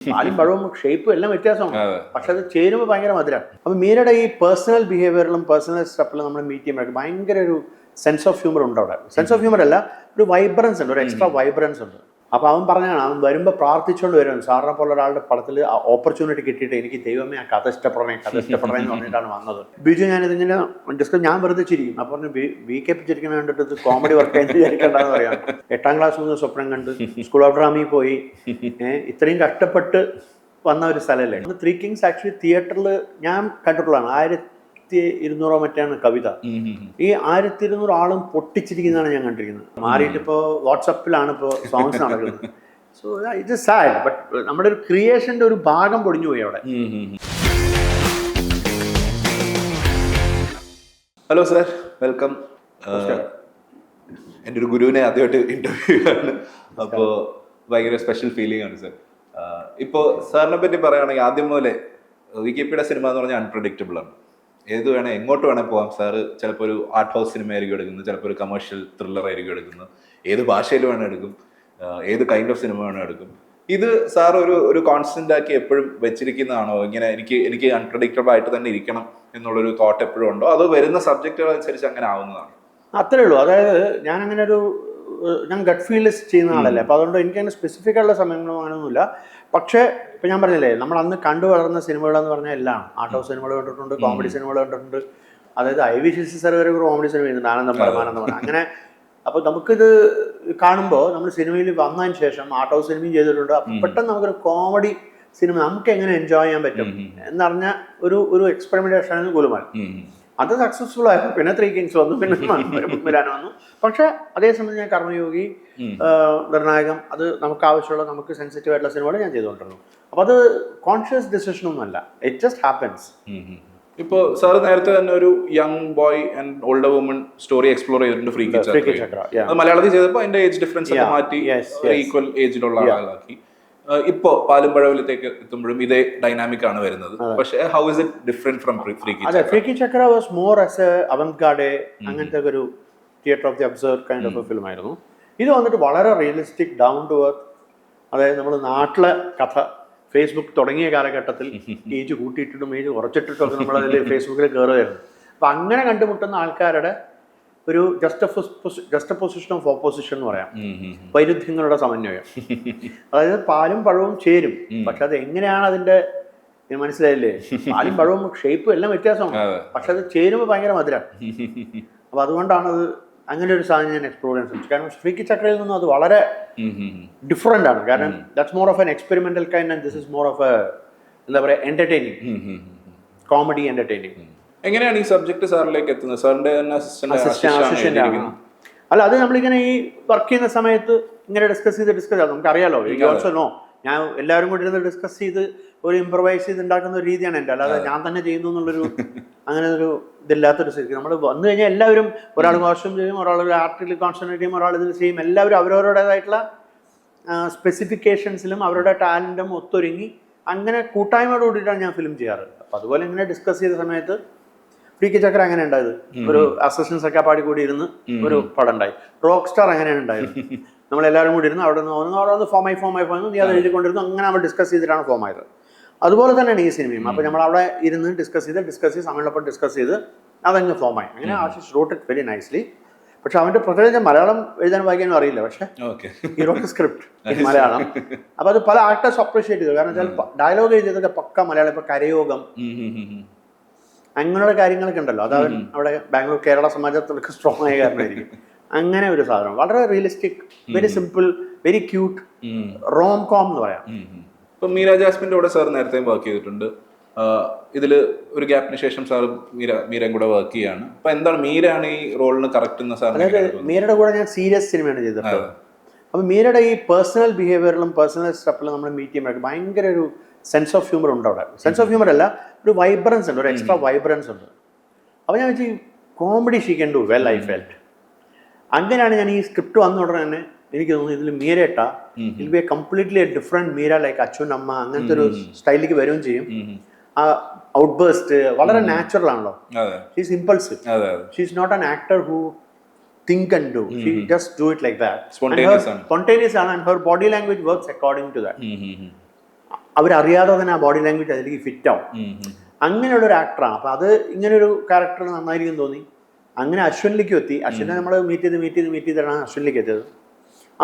പാലും പഴവും ഷേപ്പും എല്ലാം വ്യത്യാസമാണ്, പക്ഷെ അത് ചേരുമ്പോൾ ഭയങ്കര മധുരം. അപ്പൊ മീരയുടെ ഈ പേഴ്സണൽ ബിഹേവിയറിലും പേഴ്സണൽ സ്റ്റെപ്പിലും നമ്മൾ മീറ്റ് ചെയ്യുമ്പോഴേക്കും ഭയങ്കര ഒരു സെൻസ് ഓഫ് ഹ്യൂമർ ഉണ്ട് അവിടെ. സെൻസ് ഓഫ് ഹ്യൂമർ അല്ല, ഒരു വൈബ്രൻസ് ഉണ്ട്, ഒരു എക്സ്ട്രാ വൈബ്രൻസ് ഉണ്ട്. അപ്പൊ അവൻ പറഞ്ഞാണ്, അവൻ വരുമ്പോൾ പ്രാർത്ഥിച്ചുകൊണ്ട് വരും. സാറിനെ പോലെ ഒരാളുടെ പടത്തിൽ ഓപ്പർച്യൂണിറ്റി കിട്ടിയിട്ട് എനിക്ക് ദൈവമേ ആ കഥ ഇഷ്ടപ്പെടണേ എന്ന് പറഞ്ഞിട്ടാണ് വന്നത്. ബിജു ഞാനിതിങ്ങനെ ഡിസ്കസ്, ഞാൻ വെറുതെ ചിരിക്കും. അപ്പൊ പറഞ്ഞു ബി കെ പിച്ചിരിക്കുന്ന കണ്ടിട്ട് ഇത് കോമഡി വർക്ക് ആയിട്ട് വിചാരിക്കേണ്ടെന്ന് പറയാം. 8ാം ക്ലാസ് മുതൽ സ്വപ്നം കണ്ട് സ്കൂൾ ഓഫ് ഡ്രാമയിൽ പോയി ഇത്രയും കഷ്ടപ്പെട്ട് വന്ന ഒരു സ്ഥലമല്ലേ. ത്രീ കിങ്സ് ആക്ച്വലി തിയേറ്ററിൽ ഞാൻ കണ്ടിട്ടുള്ളതാണ്. 1200 മറ്റാണ് കവിത. ഈ 1200 ആളും പൊട്ടിച്ചിരിക്കുന്നതാണ് ഞാൻ കണ്ടിരിക്കുന്നത്. മാറിയിട്ട് ഇപ്പോ വാട്സപ്പിലാണ് ഇപ്പോൾ സോങ്സ് നടക്കുന്നത്. So it is sad, but നമ്മുടെ ഒരു ക്രിയേഷന്റെ ഒരു ഭാഗം പൊടിഞ്ഞു പോയി അവിടെ. Hello sir, welcome. എൻ്റെ ഒരു ഗുരുവിനെ ആദ്യമായിട്ട് ഇന്റർവ്യൂ ആണ്, അപ്പോൾ ഭയങ്കര സ്പെഷ്യൽ ഫീലിംഗ് ആണ് സാർ. ഇപ്പോൾ സാറിനെ പറ്റി പറയുകയാണെങ്കിൽ ആദ്യം മുതലേ വിക്കിപീഡിയ സിനിമ എന്ന് പറഞ്ഞാൽ അൺപ്രഡിക്റ്റബിൾ ആണ്. ഏത് വേണേൽ എങ്ങോട്ട് വേണേൽ പോകാം. സാറ് ചിലപ്പോൾ ഒരു ആർട്ട് ഹൗസ് സിനിമ ആയിരിക്കും എടുക്കുന്നത്, ചിലപ്പോൾ ഒരു കമേഴ്ഷ്യൽ ത്രില്ലർ ആയിരിക്കും എടുക്കുന്നത്, ഏത് ഭാഷയിൽ വേണേൽ എടുക്കും, ഏത് കൈൻഡ് ഓഫ് സിനിമ വേണേൽ എടുക്കും. ഇത് സാർ ഒരു കോൺസ്റ്റന്റ് ആക്കി എപ്പോഴും വെച്ചിരിക്കുന്നതാണോ? ഇങ്ങനെ എനിക്ക് അൺപ്രഡിക്റ്റബിൾ ആയിട്ട് തന്നെ ഇരിക്കണം എന്നുള്ളൊരു തോട്ട് എപ്പോഴും ഉണ്ടോ, അതോ വരുന്ന സബ്ജക്റ്റുകൾ അനുസരിച്ച് അങ്ങനെ ആവുന്നതാണ്? അത്രേ ഉള്ളൂ. അതായത് ഞാൻ ഗട്ട് ഫീൽ ചെയ്യുന്ന ആളല്ലേ, അപ്പോൾ അതുകൊണ്ട് എനിക്കങ്ങനെ സ്പെസിഫിക് ആയിട്ടുള്ള സമയങ്ങളും അങ്ങനെയൊന്നുമില്ല. പക്ഷേ ഇപ്പം ഞാൻ പറഞ്ഞില്ലേ, നമ്മൾ അന്ന് കണ്ടു വളർന്ന സിനിമകളെന്ന് പറഞ്ഞാൽ എല്ലാം ആർട്ട് ഹൗസ് സിനിമകൾ കണ്ടിട്ടുണ്ട്, കോമഡി സിനിമകൾ കണ്ടിട്ടുണ്ട്. അതായത് ഐ.വി. ശശി സാർ വരെ ഒരു കോമഡി സിനിമ ചെയ്യുന്നുണ്ട്, ആനന്ദം പരമാനന്ദം പറഞ്ഞ. അങ്ങനെ അപ്പോൾ നമുക്കിത് കാണുമ്പോൾ നമ്മൾ സിനിമയിൽ വന്നതിന് ശേഷം ആർട്ട് ഹൗസ് സിനിമയും ചെയ്തിട്ടുണ്ട്. അപ്പം പെട്ടെന്ന് നമുക്കൊരു കോമഡി സിനിമ നമുക്ക് എങ്ങനെ എൻജോയ് ചെയ്യാൻ പറ്റും എന്നറിഞ്ഞ ഒരു എക്സ്പെരിമെന്റേഷൻ ആണ് ഗുലുമാൽ. അത് സക്സസ്ഫുൾ ആയിരുന്നു. പിന്നെ ത്രീ കിങ്സ് വന്നു, പിന്നെ മിരാൻ വന്നു. പക്ഷെ അതേസമയം ഞാൻ കർമ്മയോഗി, നിർണായകം, അത് നമുക്ക് ആവശ്യമുള്ള നമുക്ക് സെൻസിറ്റീവ് ആയിട്ടുള്ള സിനിമകൾ ഞാൻ ചെയ്തുകൊണ്ടിരുന്നു. അപ്പൊ അത് കോൺഷ്യസ് ഡിസിഷൻ ഒന്നും അല്ല, ഇറ്റ് ജസ്റ്റ് ഹാപ്പൻസ്. ഇപ്പോൾ സാർ നേരത്തെ തന്നെ ഒരു young boy and older woman story explore ചെയ്തിട്ടുണ്ട് ഫ്രീക്കി ചക്ര. അത് മലയാളത്തിൽ ചെയ്തപ്പോൾ അതിന്റെ ഏജ് ഡിഫറൻസ് ഒക്കെ മാറ്റി ഈക്വൽ ഏജിലുള്ള ആളാക്കി. ഇപ്പോ പാലും പഴവിലത്തേക്ക് എത്തുമ്പോഴും ഇതേ ഡൈനാമിക് ആണ് വരുന്നത്. പക്ഷേ how is it different from freaky Chakra? Freaky Chakra was more as A avant-garde, അങ്ങനത്തെ ഒരു theatre of the observer kind of film ആയിരുന്നു. ഇത് വന്നിട്ട് വളരെ റിയലിസ്റ്റിക്, ഡൗൺ ടു എർത്ത്. അതായത് നമ്മൾ നാട്ടിലെ കഥ ഫേസ്ബുക്ക് തുടങ്ങിയ കാലഘട്ടത്തിൽ ഏജ് കൂട്ടിയിട്ടിട്ടും ഏജ് കുറച്ചിട്ടിട്ടും ഒക്കെ നമ്മളതിൽ ഫേസ്ബുക്കിൽ കയറുമായിരുന്നു. അപ്പം അങ്ങനെ കണ്ടുമുട്ടുന്ന ആൾക്കാരുടെ ഒരു ജസ്റ്റപ്പൊസിഷൻ ഓഫ് ഓപ്പോസിഷൻ എന്ന് പറയാം, വൈരുദ്ധ്യങ്ങളുടെ സമന്വയം. അതായത് പാലും പഴവും ചേരും, പക്ഷെ അത് എങ്ങനെയാണ് അതിന്റെ, മനസ്സിലായില്ലേ? പാലും പഴവും ഷേപ്പും എല്ലാം വ്യത്യാസമാണ്, പക്ഷെ അത് ചേരുമ്പോൾ ഭയങ്കര മധുരം. അപ്പൊ അതുകൊണ്ടാണത് അങ്ങനെ ഒരു സാധനം ഞാൻ എക്സ്പ്ലോർ ചെയ്യാൻ ശ്രമിച്ചു. കാരണം ഫ്രീക്കി ചക്രയിൽ നിന്നും അത് വളരെ ഡിഫറെന്റ് ആണ്. കാരണം that's more of N experimental kind and this is more of A, എന്താ പറയുക, എന്റർടൈനിങ്, കോമഡി എന്റർടൈനിങ്. എങ്ങനെയാണ് ഈ സബ്ജക്ട് സാറിലേക്ക് എത്തുന്നത്? സാറിന്റെ അസിസ്റ്റന്റ് ആണ്. അല്ല, അത് നമ്മളിങ്ങനെ ഈ വർക്ക് ചെയ്യുന്ന സമയത്ത് ഇങ്ങനെ ഡിസ്കസ് ചെയ്ത് നമുക്കറിയാലോ, യു ഓൾസോ നോ, ഞാൻ എല്ലാവരും കൂടി ഇരുന്ന് ഡിസ്കസ് ചെയ്ത് ഒരു ഇംപ്രവൈസ് ചെയ്ത് ഉണ്ടാക്കുന്ന ഒരു രീതിയാണ് എൻ്റെ. അല്ലാതെ ഞാൻ തന്നെ ചെയ്യുന്നു എന്നുള്ളൊരു അങ്ങനെ ഒരു ഇതില്ലാത്തൊരു സ്ഥിതി. നമ്മൾ വന്നു കഴിഞ്ഞാൽ എല്ലാവരും, ഒരാൾ കോസ്റ്റ്യൂം ചെയ്യും, ഒരാൾ ഒരു ആർട്ടിൽ കോൺസെൻട്രേറ്റ് ചെയ്യും, ഒരാൾ ഇതിൽ ചെയ്യും. എല്ലാവരും അവരവരുടേതായിട്ടുള്ള സ്പെസിഫിക്കേഷൻസിലും അവരുടെ ടാലൻറ്റും ഒത്തൊരുങ്ങി അങ്ങനെ കൂട്ടായ്മയോട് കൂടിയിട്ടാണ് ഞാൻ ഫിലിം ചെയ്യാറ്. അപ്പം അതുപോലെ ഇങ്ങനെ ഡിസ്കസ് ചെയ്ത സമയത്ത് ഫ്രീക്കി ചക്ര അങ്ങനെ ഉണ്ടായത്. ഒരു അസിസ്റ്റൻസ് ഒക്കെ പാടി കൂടി ഇരുന്ന് ഒരു പടം ഉണ്ടായി. റോക്ക് സ്റ്റാർ അങ്ങനെയാണ് ഉണ്ടായത്. നമ്മളെല്ലാവരും കൂടി ഇരുന്ന് അവിടെ നിന്ന് ഫോമായി നീ അത് എഴുതിക്കൊണ്ടിരുന്നു. അങ്ങനെ നമ്മൾ ഡിസ്കസ് ചെയ്തിട്ടാണ് ഫോം ആയത്. അതുപോലെ തന്നെയാണ് ഈ സിനിമയും. അപ്പോൾ നമ്മൾ അവിടെ ഇരുന്ന് ഡിസ്കസ് ചെയ്ത് സമയമുള്ളപ്പോൾ ഡിസ്കസ് ചെയ്ത് അതങ്ങ് ഫോമായി. അങ്ങനെ Ashish wrote it very nicely. പക്ഷെ അവൻ്റെ പ്രത്യേകിച്ച് മലയാളം എഴുതാൻ വായിക്കാനും അറിയില്ല, പക്ഷെ ഈ റോട്ട് സ്ക്രിപ്റ്റ് മലയാളം. അപ്പോൾ അത് പല ആക്ടേഴ്സ് അപ്രീഷിയേറ്റ് ചെയ്തു. കാരണം വെച്ചാൽ ഡയലോഗ് എഴുതിയതൊക്കെ പക്ക മലയാളം. ഇപ്പോൾ കരയോഗം, അങ്ങനെയുള്ള കാര്യങ്ങളൊക്കെ ഉണ്ടല്ലോ, അത് അവൻ അവിടെ ബാംഗ്ലൂർ കേരള സമാജത്തിലൊക്കെ സ്ട്രോങ് ആയ കാരണമായിരിക്കും. അങ്ങനെ ഒരു സാധനം വളരെ realistic, very simple, very cute, rom com എന്ന് പറയാം. ഇപ്പം മീര ജാസ്മിൻ്റെ കൂടെ സാർ നേരത്തെയും വർക്ക് ചെയ്തിട്ടുണ്ട്. ഇതിൽ ഒരു ഗ്യാപ്പിന് ശേഷം സാർ മീരയും കൂടെ വർക്ക് ചെയ്യാണ്. അപ്പം എന്താണ് മീരയാണ് ഈ റോളിന് കറക്റ്റ് എന്ന് സാർ? അതായത് മീരയുടെ കൂടെ ഞാൻ സീരിയസ് സിനിമയാണ് ചെയ്തിട്ടുള്ളത്. അപ്പം മീരയുടെ ഈ പേഴ്സണൽ ബിഹേവിയറിലും പേഴ്സണൽ സ്റ്റെപ്പിലും നമ്മൾ മീറ്റ് ചെയ്യുമ്പോഴേക്കും ഭയങ്കര ഒരു സെൻസ് ഓഫ് ഹ്യൂമർ ഉണ്ട് അവിടെ. സെൻസ് ഓഫ് ഹ്യൂമർ അല്ല, ഒരു വൈബ്രൻസ് ഉണ്ട്, ഒരു എക്സ്ട്രാ വൈബ്രൻസ് ഉണ്ട്. അപ്പോൾ ഞാൻ വെച്ചാൽ comedy she can do well, I felt. അങ്ങനെയാണ് ഞാൻ ഈ സ്ക്രിപ്റ്റ് വന്ന ഉടനെ തന്നെ എനിക്ക് തോന്നുന്നു ഇതിൽ മീരയിട്ട ഇൽ be a completely different Meera, like അച്ഛൻ അമ്മ അങ്ങനത്തെ ഒരു സ്റ്റൈലിലേക്ക് വരികയും ചെയ്യും. ആ ഔട്ട് ബേസ്റ്റ് വളരെ നാച്ചുറൽ ആണല്ലോ. She's impulsive, she's not an actor who think and do. She just do it like that. Spontaneous ആണ്, and her body language works according to that. അവരറിയാതെ തന്നെ ആ ബോഡി ലാംഗ്വേജ് അതിലേക്ക് ഫിറ്റ് ആവും. അങ്ങനെയുള്ളൊരു ആക്ടറാണ്. അപ്പോൾ അത് ഇങ്ങനൊരു ക്യാരക്ടർ നന്നായിരിക്കും തോന്നി. അങ്ങനെ അശ്വിനിലേക്ക് എത്തി. അശ്വിനെ നമ്മൾ മീറ്റ് ചെയ്താണ് അശ്വിനിലേക്ക് എത്തിയത്.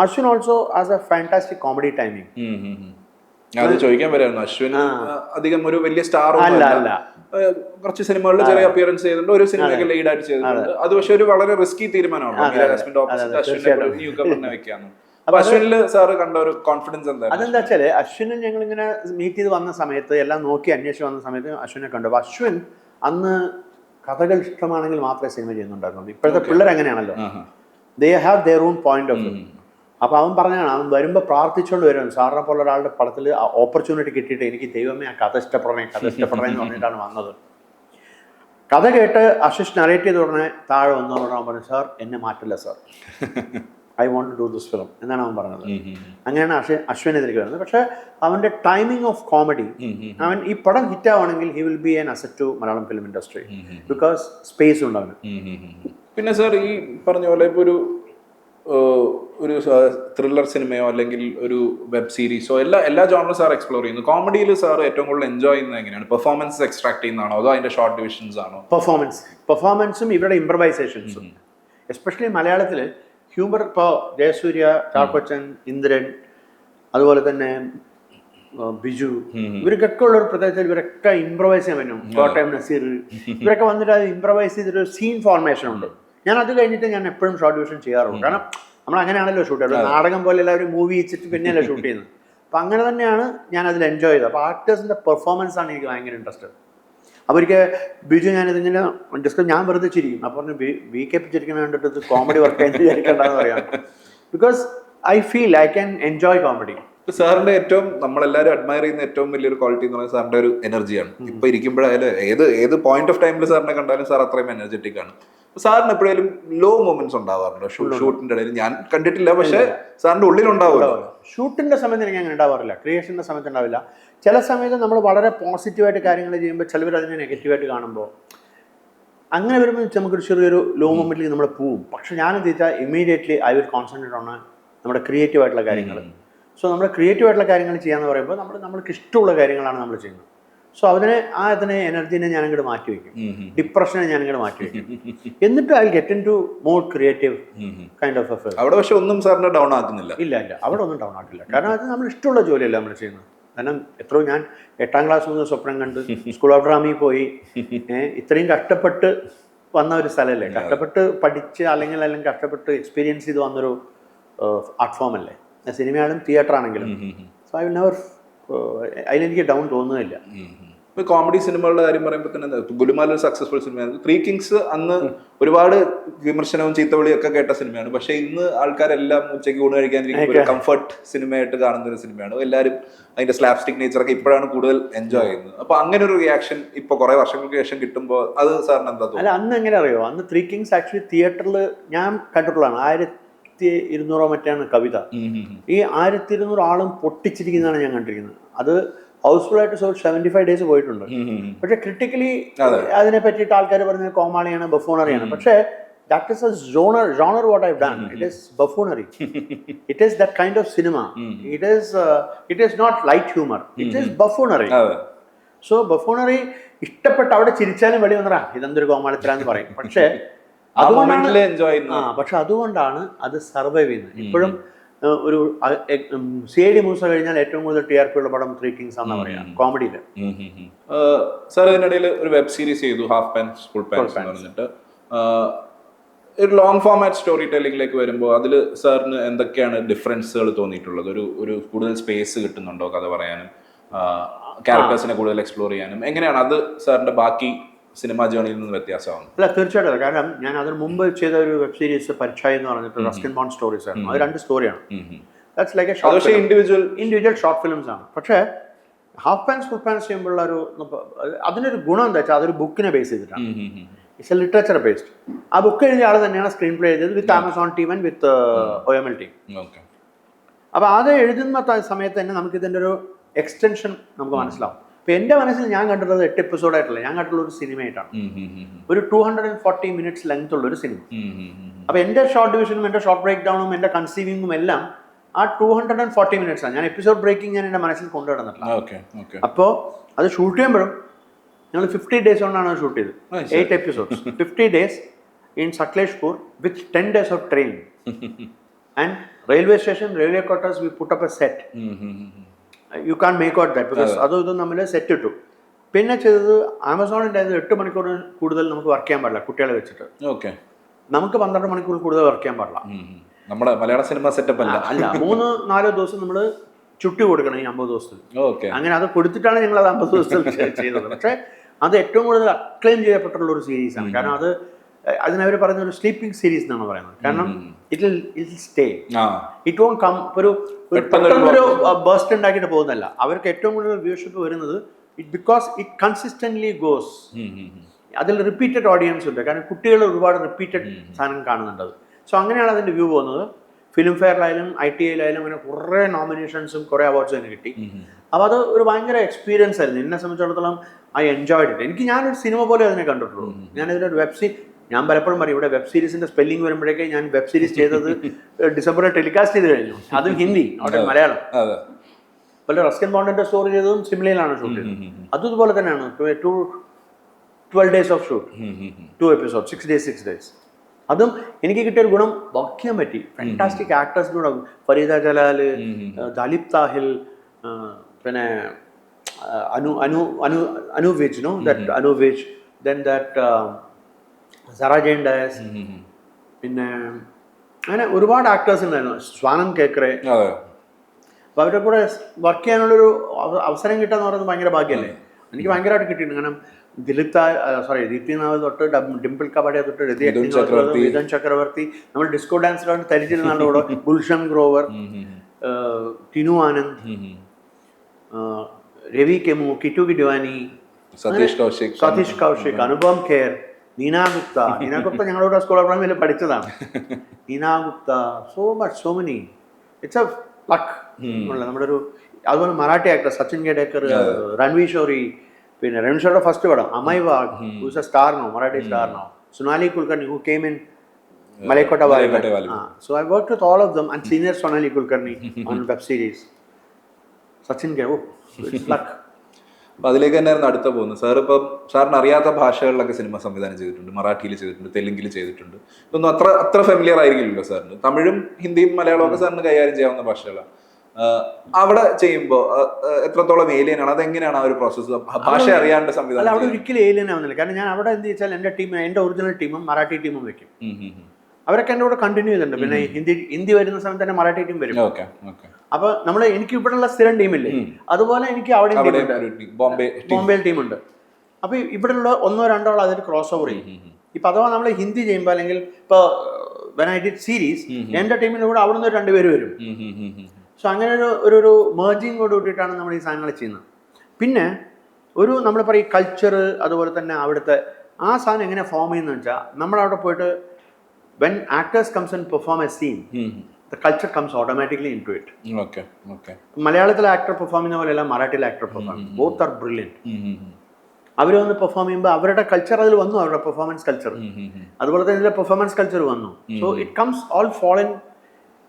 Ashwin also as A fantastic comedy timing. അത് ചോദിക്കാൻ വരായിരുന്നു. അശ്വിൻ അധികം ഒരു വലിയ സ്റ്റാർ അല്ല, കുറച്ച് സിനിമകളിൽ ചെറിയ അപ്പിയറൻസ് ചെയ്തിട്ടുണ്ട്, ഒരു സിനിമയൊക്കെ ലീഡ് ആയിട്ട് ചെയ്തിട്ടുണ്ട്. അത് പക്ഷെ ഒരു വളരെ റിസ്കി തീരുമാനമാണ് അശ്വിനെ വെക്കാന്ന്. അപ്പൊ അശ്വിനില് സാറ് കണ്ട ഒരു കോൺഫിഡൻസ് എന്താ? അതെന്താ വെച്ചാല് അശ്വിനെ ഞങ്ങൾ ഇങ്ങനെ മീറ്റ് ചെയ്ത് വന്ന സമയത്ത് എല്ലാം നോക്കി അന്വേഷിച്ച് വന്ന സമയത്ത് അശ്വിനെ കണ്ടു. അപ്പൊ അശ്വിൻ അന്ന് കഥകൾ ഇഷ്ടമാണെങ്കിൽ മാത്രമേ സിനിമ ചെയ്യുന്നുണ്ടായിരുന്നുള്ളൂ. ഇപ്പോഴത്തെ പിള്ളേർ എങ്ങനെയാണല്ലോ, they have their own point of view. അപ്പൊ അവൻ പറഞ്ഞാണ്, അവൻ വരുമ്പോൾ പ്രാർത്ഥിച്ചുകൊണ്ട് വരുന്നു. സാറിനെ പോലെ ഒരാളുടെ പടത്തിൽ ഓപ്പർച്യൂണിറ്റി കിട്ടിയിട്ട് എനിക്ക് ദൈവമേ ആ കഥ ഇഷ്ടപ്പെടണേ എന്ന് പറഞ്ഞിട്ടാണ് വന്നത്. കഥ കേട്ട് അശ്വിഷ് നറേറ്റ് ചെയ്ത് ഉടനെ താഴെ വന്നു പറഞ്ഞു, സാർ എന്നെ മാറ്റില്ല sir, I want to do this film എന്നാണ് അവൻ പറഞ്ഞത്. അങ്ങനെയാണ് അശ്വിൻ ഇതിലേക്ക് വരുന്നത്. പക്ഷെ അവന്റെ ടൈമിംഗ് ഓഫ് കോമഡി, അവൻ ഈ പടം ഹിറ്റ് ആവുകയാണെങ്കിൽ he will be an asset to Malayalam film industry, because space ഉണ്ട് അവന്. പിന്നെ സാർ ഈ പറഞ്ഞ പോലെ ഇപ്പോൾ ഒരു ത്രില്ലർ സിനിമയോ അല്ലെങ്കിൽ ഒരു വെബ് സീരീസോ എല്ലാ ജോണറും സാർ എക്സ്പ്ലോർ ചെയ്യുന്നു. കോമഡിയിൽ സാർ ഏറ്റവും കൂടുതൽ എൻജോയ് ചെയ്യുന്നത് എങ്ങനെയാണ്? പെർഫോമൻസ് എക്സ്ട്രാക്ട് ചെയ്യുന്നതാണോ അതോ അതിന്റെ ഷോർട്ട് ഡിവിഷൻസ് ആണോ? പെർഫോമൻസും ഇവരുടെ ഇംപ്രവൈസേഷൻസും. എസ്പെഷ്യലി മലയാളത്തിൽ ഹ്യൂമർ, ഇപ്പോൾ ജയസൂര്യ, ചാക്കോച്ചൻ, ഇന്ദ്രൻ, അതുപോലെ തന്നെ ബിജു, ഇവർക്കൊക്കെ ഉള്ള ഒരു പ്രത്യേകത, ഇവരൊക്കെ ഇംപ്രവൈസ് ചെയ്യാൻ പറ്റും. കോട്ടയം നസീർ, ഇവരൊക്കെ വന്നിട്ട് അത് ഇംപ്രവൈസ് ചെയ്തിട്ട് സീൻ ഫോർമേഷൻ ഉണ്ട്. ഞാൻ അത് കഴിഞ്ഞിട്ട് ഞാൻ എപ്പോഴും ഷോർട്ട് ഡിവിഷൻ ചെയ്യാറുള്ളൂ. കാരണം നമ്മൾ അങ്ങനെയാണല്ലോ ഷൂട്ട് ചെയ്യുന്നത്. നാടകം പോലെ എല്ലാവരും മൂവി വെച്ചിട്ട് പിന്നെയല്ലേ ഷൂട്ട് ചെയ്യുന്നത്. അപ്പം അങ്ങനെ തന്നെയാണ് ഞാൻ അതിൽ എൻജോയ് ചെയ്തത്. അപ്പോൾ ആക്ടേഴ്സിൻ്റെ പെർഫോമൻസ് ആണ് എനിക്ക് ഭയങ്കര ഇൻട്രസ്റ്റ്. അവർക്ക് ബിജു ഞാനിതിങ്ങനെ ഡിസ്കസ്, ഞാൻ വെറുതെ ചിരിക്കും. അപ്പോൾ പറഞ്ഞു വി കെ പി ചിരിക്കുന്ന കണ്ടിട്ട് ഇത് കോമഡി വർക്ക് ആയിട്ട് വിചാരിക്കേണ്ടെന്ന് പറയാം. Because I feel I can enjoy comedy. സാറിന്റെ ഏറ്റവും നമ്മളെല്ലാവരും അഡ്മയർ ചെയ്യുന്ന ഏറ്റവും വലിയൊരു ക്വാളിറ്റി എന്ന് പറയുന്നത് സാറിന്റെ ഒരു എനർജിയാണ്. ഇപ്പൊ ഇരിക്കുമ്പോഴായാലും ഏത് പോയിന്റ് ഓഫ് ടൈമിൽ സാറിനെ കണ്ടാലും സാർ അത്രയും എനർജറ്റിക് ആണ്. സാറിന് എപ്പോഴേലും ലോ മൊമെന്റ്സ് ഉണ്ടാവാറുണ്ടോ ഷൂട്ടിന്റെ ഇടയിൽ? ഞാൻ കണ്ടിട്ടില്ല, പക്ഷെ സാറിന്റെ ഉള്ളിൽ ഉണ്ടാവുമല്ലോ. ഷൂട്ടിന്റെ സമയത്ത് എനിക്ക് അങ്ങനെ ഉണ്ടാവാറില്ല, ക്രിയേഷന്റെ സമയത്ത് ഉണ്ടാവില്ല. ചില സമയത്ത് നമ്മൾ വളരെ പോസിറ്റീവായിട്ട് കാര്യങ്ങൾ ചെയ്യുമ്പോൾ ചിലവർ അതിനെ നെഗറ്റീവായിട്ട് കാണുമ്പോൾ അങ്ങനെ വരുമ്പോൾ നമുക്കൊരു ചെറിയൊരു ലോ മൊമെന്റിലേക്ക് നമ്മൾ പോവും. പക്ഷെ ഞാൻ എന്ത് വെച്ചാൽ immediately I will concentrate on നമ്മുടെ ക്രിയേറ്റീവ് ആയിട്ടുള്ള കാര്യങ്ങൾ. സോ നമ്മൾ ക്രിയേറ്റീവ് ആയിട്ടുള്ള കാര്യങ്ങൾ ചെയ്യാന്ന് പറയുമ്പോൾ നമ്മൾക്ക് ഇഷ്ടമുള്ള കാര്യങ്ങളാണ് നമ്മൾ ചെയ്യുന്നത്. സോ അതിനെ എനർജീനെ ഞാൻ അങ്ങോട്ട് മാറ്റി വയ്ക്കും, ഡിപ്രഷനെ ഞാൻ അങ്ങോട്ട് മാറ്റി വയ്ക്കും. എന്നിട്ട് I get into more creative kind of affair. അവിടെ പക്ഷെ ഒന്നും സാറിനെ ഡൗൺ ആക്കുന്നില്ല? ഇല്ല, അവിടെ ഒന്നും ഡൗൺ ആക്കില്ല. കാരണം അത് നമ്മൾ ഇഷ്ടമുള്ള ജോലിയല്ല നമ്മൾ ചെയ്യുന്നത്. കാരണം എത്രയോ ഞാൻ 8ാം ക്ലാസ് മുതൽ സ്വപ്നം കണ്ട് സ്കൂൾ ഓഫ് ഡ്രാമയിൽ പോയി ഇത്രയും കഷ്ടപ്പെട്ട് വന്ന ഒരു സ്ഥലമല്ലേ, കഷ്ടപ്പെട്ട് പഠിച്ച് അല്ലെങ്കിൽ കഷ്ടപ്പെട്ട് എക്സ്പീരിയൻസ് ചെയ്ത് വന്നൊരു ആർട്ട് ഫോം അല്ലേ സിനിമയാണെങ്കിലും തിയേറ്റർ ആണെങ്കിലും. സോ ഐ വിൽ നെവർ അതിലെനിക്ക് ഡൗൺ തോന്നുന്നില്ല. കോമഡി സിനിമകളുടെ കാര്യം പറയുമ്പോൾ തന്നെ ഗുലുമാൽ ഒരു സക്സസ്ഫുൾ സിനിമയാണ്. ത്രീ കിങ്സ് അന്ന് ഒരുപാട് വിമർശനവും ചീത്തവിളിയും ഒക്കെ കേട്ട സിനിമയാണ്. പക്ഷെ ഇന്ന് ആൾക്കാരെല്ലാം ഉച്ചയ്ക്ക് ഊണ് കഴിക്കാനിരിക്കുന്ന ഒരു കംഫർട്ട് സിനിമയായിട്ട് കാണുന്ന ഒരു സിനിമയാണ്. എല്ലാവരും അതിന്റെ സ്ലാപ്സ്റ്റിക് നേച്ചറൊക്കെ ഇപ്പോഴാണ് കൂടുതൽ എൻജോയ് ചെയ്യുന്നത്. അപ്പൊ അങ്ങനെ ഒരു റിയാക്ഷൻ ഇപ്പൊ കുറെ വർഷങ്ങൾക്ക് ശേഷം കിട്ടുമ്പോൾ അത് സാറിന് എന്താ തോന്നുന്നത്? അല്ല, അന്ന് എങ്ങനെ അറിയോ, അന്ന് ത്രീ കിങ്സ് ആക്ച്വലി തിയേറ്ററിൽ ഞാൻ കണ്ടിട്ടുള്ളതാണ്. 1200 മറ്റാണ് കവിത. ഈ 1200 ആളും പൊട്ടിച്ചിരിക്കുന്നതാണ് ഞാൻ കണ്ടിരിക്കുന്നത്. അത് ഹൗസ്ഫുൾ ആയിട്ട് 75 ഡേയ്സ് പോയിട്ടുണ്ട്. പക്ഷെ ക്രിട്ടിക്കലി അതിനെ പറ്റിയിട്ട് ആൾക്കാർ പറയുന്നത് കോമാളിയാണ്, ബഫൂണറിയാണ്. പക്ഷേ that is a genre what I have done. It is buffoonery. It is that kind of cinema. It is not light humour, it is buffoonery. So buffoonery ഇഷ്ടപ്പെട്ട് അവിടെ ചിരിച്ചാലും വെളി വന്നറാ ഇതെന്തൊരു കോമാളിത്തരാന്ന് പറയും. പക്ഷേ അതുകൊണ്ടാണ് അത് സർവൈവ് ചെയ്യുന്നത്. ഇപ്പോഴും ഒരു CID മൂസ കഴിഞ്ഞാൽ ഏറ്റവും കൂടുതൽ TRP ഉള്ള പടം ത്രീ കിങ്സ് ആണെന്ന് പറയാം കോമഡിയില്. സാർ ഇതിനിടയിൽ ഒരു വെബ് സീരീസ് ചെയ്തു, ഹാഫ് പാൻസ് ഫുൾ പാൻസ് എന്ന് പറഞ്ഞിട്ട്. ഒരു ലോങ് ഫോമാറ്റ് സ്റ്റോറി ടെല്ലിംഗിലേക്ക് വരുമ്പോൾ അതിൽ സാറിന് എന്തൊക്കെയാണ് ഡിഫറൻസുകൾ തോന്നിയിട്ടുള്ളത്? ഒരു കൂടുതൽ സ്പേസ് കിട്ടുന്നുണ്ടോ കഥ പറയാനും, ക്യാരക്ടേഴ്സിനെ കൂടുതൽ എക്സ്പ്ലോർ ചെയ്യാനും? എങ്ങനെയാണ് അത് സാറിന്റെ ബാക്കി സിനിമാ ജേണിയിൽ നിന്ന് വ്യത്യാസമാണ്? അല്ല, തീർച്ചയായിട്ടും. കാരണം ഞാൻ അതിന് മുമ്പ് ചെയ്ത ഒരു വെബ് സീരീസ് പരിചയ എന്ന് പറഞ്ഞിട്ട് റസ്കിൻ ബോണ്ട് സ്റ്റോറീസ് ആയിരുന്നു. അത് 2 സ്റ്റോറിയാണ്. That's like a individual short films ആണ്. പക്ഷേ ഹാഫ് പാൻസ് ഫുൾ പാൻസ് ചെയ്യുമ്പോഴുള്ള അതിനൊരു ഗുണം എന്താ വെച്ചാൽ അതൊരു ബുക്കിനെ ബേസ് ചെയ്തിട്ടാണ്. It's a literature based. ആ ബുക്ക് എഴുതിയ ആൾ തന്നെയാണ് സ്ക്രീൻ പ്ലേ ചെയ്തത് with Amazon team and with OML team. അപ്പോൾ അത് എഴുതുന്ന സമയത്ത് തന്നെ നമുക്ക് ഇതിൻ്റെ ഒരു എക്സ്റ്റൻഷൻ നമുക്ക് മനസ്സിലാവും. ഇപ്പം എൻ്റെ മനസ്സിൽ ഞാൻ കണ്ടിട്ടുള്ളത് 8 എപ്പിസോഡായിട്ടല്ല, ഞാൻ കണ്ടിട്ടുള്ള ഒരു സിനിമയായിട്ടാണ്. ഒരു 240 മിനിറ്റ്സ് ലെങ്ത് ഉള്ള ഒരു സിനിമ. അപ്പോൾ എൻ്റെ ഷോർട്ട് ഡിവിഷനും എൻ്റെ ഷോർട്ട് ബ്രേക്ക് ഡൗണും എൻ്റെ കൺസീവിങ്ങും എല്ലാം ആ 240 minutes ആണ്. ഞാൻ എപ്പിസോഡ് ബ്രേക്കിംഗ് ഞാൻ എൻ്റെ മനസ്സിൽ കൊണ്ടുവന്നിട്ടില്ല. അപ്പോൾ അത് ഷൂട്ട് ചെയ്യുമ്പോഴും ഞങ്ങൾ 50 days കൊണ്ടാണ് ഷൂട്ട് ചെയ്തത്. 8 episodes, 50 days in Sakleshpur with 10 days of training. And railway station, railway quarters, we put up a set. You can't make out that because അതും ഇതും നമ്മൾ സെറ്റ് ഇട്ടു. പിന്നെ ചെയ്തത് ആമസോണിൻ്റെ 8 മണിക്കൂർ കൂടുതൽ നമുക്ക് വർക്ക് ചെയ്യാൻ പാടില്ല കുട്ടികളെ വെച്ചിട്ട്. നമുക്ക് 12 മണിക്കൂർ കൂടുതൽ വർക്ക് ചെയ്യാൻ പാടില്ല. നമ്മുടെ മലയാള സിനിമ സെറ്റപ്പ് അല്ല 3-4 ദിവസം നമ്മൾ ചുട്ടി കൊടുക്കണം ഈ 50 ദിവസത്തിൽ. അങ്ങനെ അത് കൊടുത്തിട്ടാണ് ഞങ്ങൾ അത് 50 ദിവസത്തിൽ ചെയ്തത്. പക്ഷേ അത് ഏറ്റവും കൂടുതൽ അക്ലെയിം ചെയ്യപ്പെട്ടുള്ള ഒരു സീരീസാണ്. കാരണം അതിനവർ പറയുന്ന ഒരു സ്ലീപ്പിംഗ് സീരീസ് എന്നാണ് പറയുന്നത്. കാരണം it stay, it won't come. ഒരു ബേസ്റ്റ് ഉണ്ടാക്കിയിട്ട് പോകുന്നല്ല. അവർക്ക് ഏറ്റവും കൂടുതൽ വ്യൂഷിപ്പ് വരുന്നത് ബിക്കോസ് ഇറ്റ് കൺസിസ്റ്റന്റ്ലി ഗോസ്. അതിൽ റിപ്പീറ്റഡ് ഓഡിയൻസ് ഉണ്ട്. കാരണം കുട്ടികൾ ഒരുപാട് റിപ്പീറ്റഡ് സാധനം കാണുന്നുണ്ട്. സോ അങ്ങനെയാണ് അതിൻ്റെ വ്യൂ പോകുന്നത്. ഫിലിം ഫെയറിലായാലും ITA-യിലായാലും അങ്ങനെ കുറേ നോമിനേഷൻസും കുറേ അവാർഡ്സും അതിന് കിട്ടി. അപ്പോൾ അത് ഒരു ഭയങ്കര എക്സ്പീരിയൻസ് ആയിരുന്നു. എന്നെ സംബന്ധിച്ചിടത്തോളം ഐ എൻജോയ്ഡ് ഇറ്റ്. ഞാനൊരു സിനിമ പോലെ അതിനെ കണ്ടിട്ടുള്ളൂ. ഞാനിതിലൊരു ഞാൻ പലപ്പോഴും പറയും, ഇവിടെ വെബ് സീരീസിൻ്റെ സ്പെല്ലിംഗ് വരുമ്പോഴേക്കേ ഞാൻ വെബ് സീരീസ് ചെയ്തത് ഡിസംബറിൽ ടെലികാസ്റ്റ് ചെയ്ത് കഴിഞ്ഞു. അതും ഹിന്ദി, അവിടെ മലയാളം. പല റസ്കിൻ ബോണ്ടിൻ്റെ സ്റ്റോറി ചെയ്തതും സിംലയിലാണ് ഷൂട്ട് ചെയ്തത്. അതും ഇതുപോലെ തന്നെയാണ്. 12 days of shoot, 2 episodes, 6 days. അതും എനിക്ക് കിട്ടിയൊരു ഗുണം വർക്ക് ചെയ്യാൻ പറ്റി. ഫാന്റാസ്റ്റിക് ആക്ടേഴ്സിനോട്, ഫരീദ ജലാൽ, ദാലിബ് താഹിൽ, പിന്നെ അനുവേജ്, അനുവേജ്, then that Sara Jain Diaz, പിന്നെ അങ്ങനെ ഒരുപാട് ആക്ടേഴ്സ് ഉണ്ടായിരുന്നു. സ്വാനന്ദ് കേക്കറെ. അപ്പോൾ അവരുടെ കൂടെ വർക്ക് ചെയ്യാനുള്ളൊരു അവസരം കിട്ടുക എന്ന് പറയുന്നത് ഭയങ്കര ഭാഗ്യമല്ലേ. എനിക്ക് ഭയങ്കരമായിട്ട് കിട്ടിയിട്ടുണ്ട്. കാരണം ദീപ്തി നാവ് തൊട്ട് ഡിംപിൾ കപാഡിയ തൊട്ട് മിഥുൻ ചക്രവർത്തി, നമ്മൾ ഡിസ്കോ ഡാൻസിലാണ് തരിച്ചിരുന്ന കൂടെ ഗുൽഷൻ ഗ്രോവർ, ടിനു ആനന്ദ്, രവി കെമു, കിറ്റു കിഡ്വാനി, സതീഷ് കൗശിക്, അനുപം ഖേർ, നീന ഗുപ്ത ഞങ്ങളുടെ സ്കൂൾ ഓഫ് ഡ്രാമയിൽ പഠിച്ചതാണ്. Neena Gupta, so many. It's a luck ഉള്ള നമ്മുടെ ഒരു. അതുപോലെ മറാഠി ആക്ടർ സച്ചിൻ ഗേഡേക്കർ, രൺവീർ ഷോറി, പിന്നെ രൺവീർ ഷോറിയുടെ ഫസ്റ്റ് പടം അമൈ വാഗ്, who's a star no, Marathi star no, Sonali Kulkarni, who came in Malaikottai Vaaliban. So I worked with all of them and senior Sonali Kulkarni on web series. Sachin Gay, it's luck. അപ്പോൾ അതിലേക്ക് തന്നെയായിരുന്നു അടുത്ത പോകുന്നത്. സാർ ഇപ്പം സാറിന് അറിയാത്ത ഭാഷകളിലൊക്കെ സിനിമ സംവിധാനം ചെയ്തിട്ടുണ്ട്. മറാഠിയിൽ ചെയ്തിട്ടുണ്ട്, തെലുങ്കിൽ ചെയ്തിട്ടുണ്ട്. ഇതൊന്നും അത്ര ഫെമിലിയർ ആയിരിക്കില്ലല്ലോ സാറിന്. തമിഴും ഹിന്ദിയും മലയാളവും ഒക്കെ സാറിന് കൈകാര്യം ചെയ്യാവുന്ന ഭാഷകളാണ്. അവിടെ ചെയ്യുമ്പോൾ എത്രത്തോളം ഏലിയൻ ആണ്? അതെങ്ങനെയാണ് ആ ഒരു പ്രോസസ്സ്? ഭാഷ അറിയാണ്ട് സംവിധാനം? അവിടെ ഒരിക്കലും ഏലിയൻ ആവുന്നില്ല. കാരണം ഞാൻ അവിടെ എന്ത് വെച്ചാൽ എൻ്റെ ഒറിജിനൽ ടീമും മറാഠി ടീമും വെക്കും. അവരൊക്കെ എൻ്റെ കൂടെ കണ്ടിന്യൂ ചെയ്തിട്ടുണ്ട്. പിന്നെ ഹിന്ദി വരുന്ന സമയത്ത് തന്നെ മറാഠി ടീം വരും. അപ്പൊ എനിക്ക് ഇവിടെയുള്ള സ്ഥിരം ടീമില്ലേ, അതുപോലെ എനിക്ക് അവിടെ ബോംബെയിൽ ടീമുണ്ട്. അപ്പൊ ഇവിടെയുള്ള 1-2 ആൾ അതിൽ ക്രോസ് ഓവർ ചെയ്യും. ഇപ്പൊ അഥവാ നമ്മൾ ഹിന്ദി ചെയ്യുമ്പോൾ, അല്ലെങ്കിൽ ഇപ്പൊ വെൻ ഐ ഡിഡ് സീരീസ്, എൻ്റെ ടീമിൻ്റെ കൂടെ അവിടെ നിന്ന് 2 പേര് വരും. സോ അങ്ങനെ ഒരു മേർജിങ്ങോട് കൂട്ടിയിട്ടാണ് നമ്മൾ ഈ സാധനങ്ങൾ ചെയ്യുന്നത്. പിന്നെ നമ്മൾ പറയും കൾച്ചർ, അതുപോലെ തന്നെ അവിടുത്തെ ആ സാധനം എങ്ങനെ ഫോം ചെയ്യുന്നത് വെച്ചാൽ, നമ്മളവിടെ പോയിട്ട് when actors comes and perform a scene, the culture comes automatically into it. മലയാളത്തിലെ ആക്ടർ പെർഫോം ചെയ്യുന്ന പോലെയല്ല മറാഠിയിലെ actor perform. Both are brilliant. അവർ വന്ന് പെർഫോം ചെയ്യുമ്പോൾ അവരുടെ കൾച്ചർ അതിൽ വന്നു, അവരുടെ പെർഫോമൻസ് കൾച്ചർ. അതുപോലെ തന്നെ ഇതിലെ പെർഫോമൻസ് കൾച്ചർ വന്നു. So it comes all fallen,